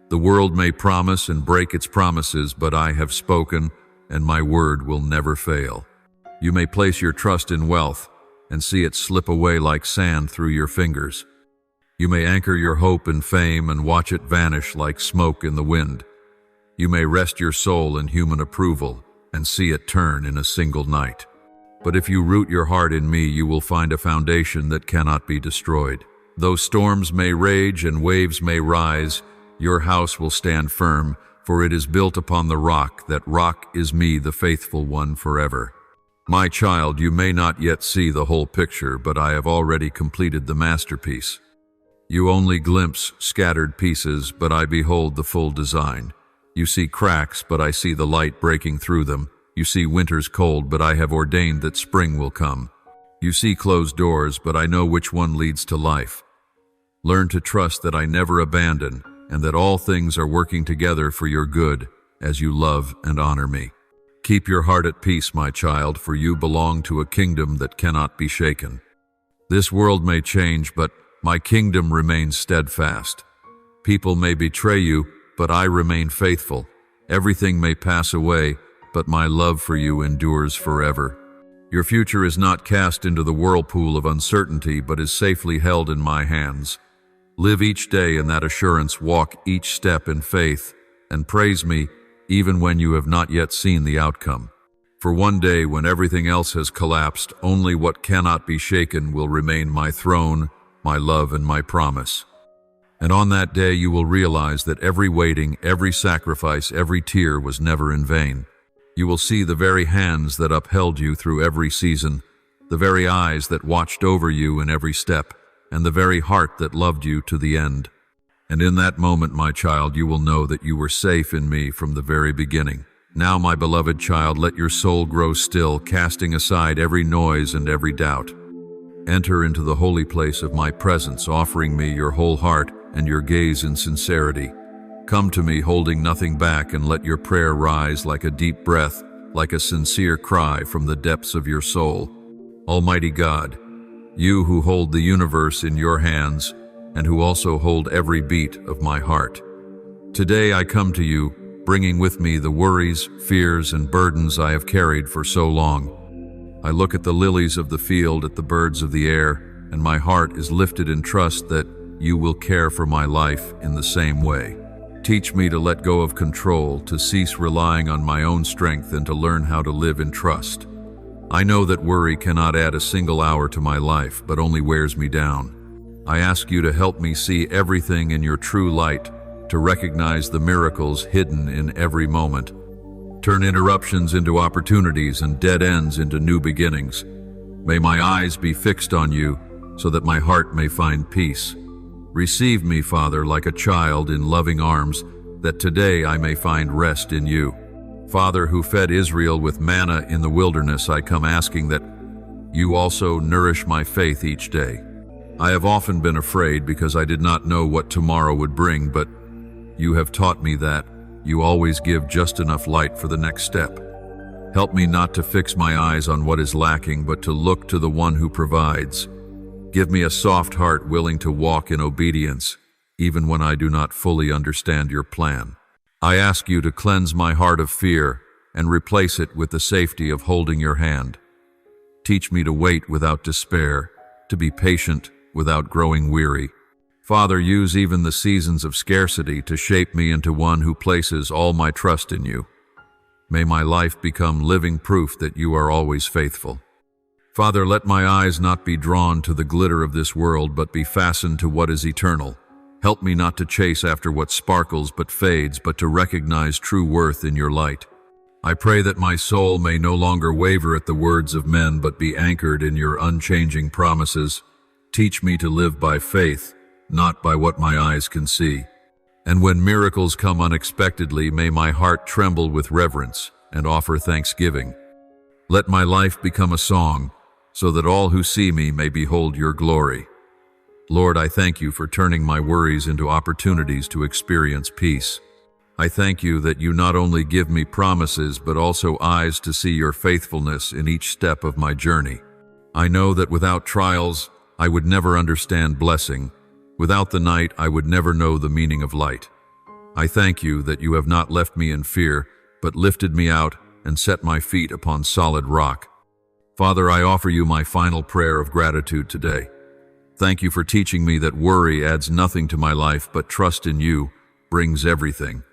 The world may promise and break its promises, but I have spoken, and my word will never fail. You may place your trust in wealth and see it slip away like sand through your fingers. You may anchor your hope in fame and watch it vanish like smoke in the wind. You may rest your soul in human approval and see it turn in a single night. But if you root your heart in me, you will find a foundation that cannot be destroyed. Though storms may rage and waves may rise, your house will stand firm, for it is built upon the rock. That rock is me, the faithful one, forever. My child, you may not yet see the whole picture, but I have already completed the masterpiece. You only glimpse scattered pieces, but I behold the full design. You see cracks, but I see the light breaking through them. You see winter's cold, but I have ordained that spring will come. You see closed doors, but I know which one leads to life. Learn to trust that I never abandon, and that all things are working together for your good, as you love and honor me. Keep your heart at peace, my child, for you belong to a kingdom that cannot be shaken. This world may change, but my kingdom remains steadfast. People may betray you, but I remain faithful. Everything may pass away, but my love for you endures forever. Your future is not cast into the whirlpool of uncertainty, but is safely held in my hands. Live each day in that assurance, walk each step in faith, and praise me even when you have not yet seen the outcome. For one day, when everything else has collapsed, only what cannot be shaken will remain: my throne, my love, and my promise. And on that day you will realize that every waiting, every sacrifice, every tear was never in vain. You will see the very hands that upheld you through every season, the very eyes that watched over you in every step, and the very heart that loved you to the end. And in that moment, my child, you will know that you were safe in me from the very beginning. Now, my beloved child, let your soul grow still, casting aside every noise and every doubt. Enter into the holy place of my presence, offering me your whole heart and your gaze in sincerity. Come to me holding nothing back, and let your prayer rise like a deep breath, like a sincere cry from the depths of your soul. Almighty God, you who hold the universe in your hands, and who also hold every beat of my heart. Today I come to you, bringing with me the worries, fears, and burdens I have carried for so long. I look at the lilies of the field, at the birds of the air, and my heart is lifted in trust that you will care for my life in the same way. Teach me to let go of control, to cease relying on my own strength, and to learn how to live in trust. I know that worry cannot add a single hour to my life, but only wears me down. I ask you to help me see everything in your true light, to recognize the miracles hidden in every moment. Turn interruptions into opportunities and dead ends into new beginnings. May my eyes be fixed on you, so that my heart may find peace. Receive me, Father, like a child in loving arms, that today I may find rest in you. Father, who fed Israel with manna in the wilderness, I come asking that you also nourish my faith each day. I have often been afraid because I did not know what tomorrow would bring, but you have taught me that you always give just enough light for the next step. Help me not to fix my eyes on what is lacking, but to look to the one who provides. Give me a soft heart willing to walk in obedience, even when I do not fully understand your plan. I ask you to cleanse my heart of fear and replace it with the safety of holding your hand. Teach me to wait without despair, to be patient without growing weary. Father, use even the seasons of scarcity to shape me into one who places all my trust in you. May my life become living proof that you are always faithful. Father, let my eyes not be drawn to the glitter of this world, but be fastened to what is eternal. Help me not to chase after what sparkles but fades, but to recognize true worth in your light. I pray that my soul may no longer waver at the words of men, but be anchored in your unchanging promises. Teach me to live by faith, not by what my eyes can see. And when miracles come unexpectedly, may my heart tremble with reverence and offer thanksgiving. Let my life become a song, so that all who see me may behold your glory. Lord, I thank you for turning my worries into opportunities to experience peace. I thank you that you not only give me promises, but also eyes to see your faithfulness in each step of my journey. I know that without trials, I would never understand blessing. Without the night, I would never know the meaning of light. I thank you that you have not left me in fear, but lifted me out and set my feet upon solid rock. Father, I offer you my final prayer of gratitude today. Thank you for teaching me that worry adds nothing to my life, but trust in you brings everything.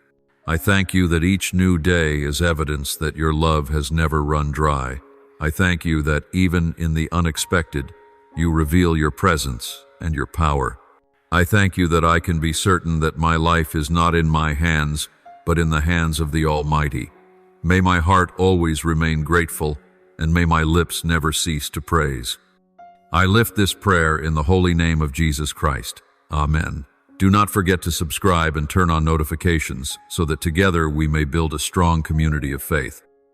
I thank you that each new day is evidence that your love has never run dry. I thank you that even in the unexpected, you reveal your presence and your power. I thank you that I can be certain that my life is not in my hands, but in the hands of the Almighty. May my heart always remain grateful, and may my lips never cease to praise. I lift this prayer in the holy name of Jesus Christ. Amen. Do not forget to subscribe and turn on notifications so that together we may build a strong community of faith.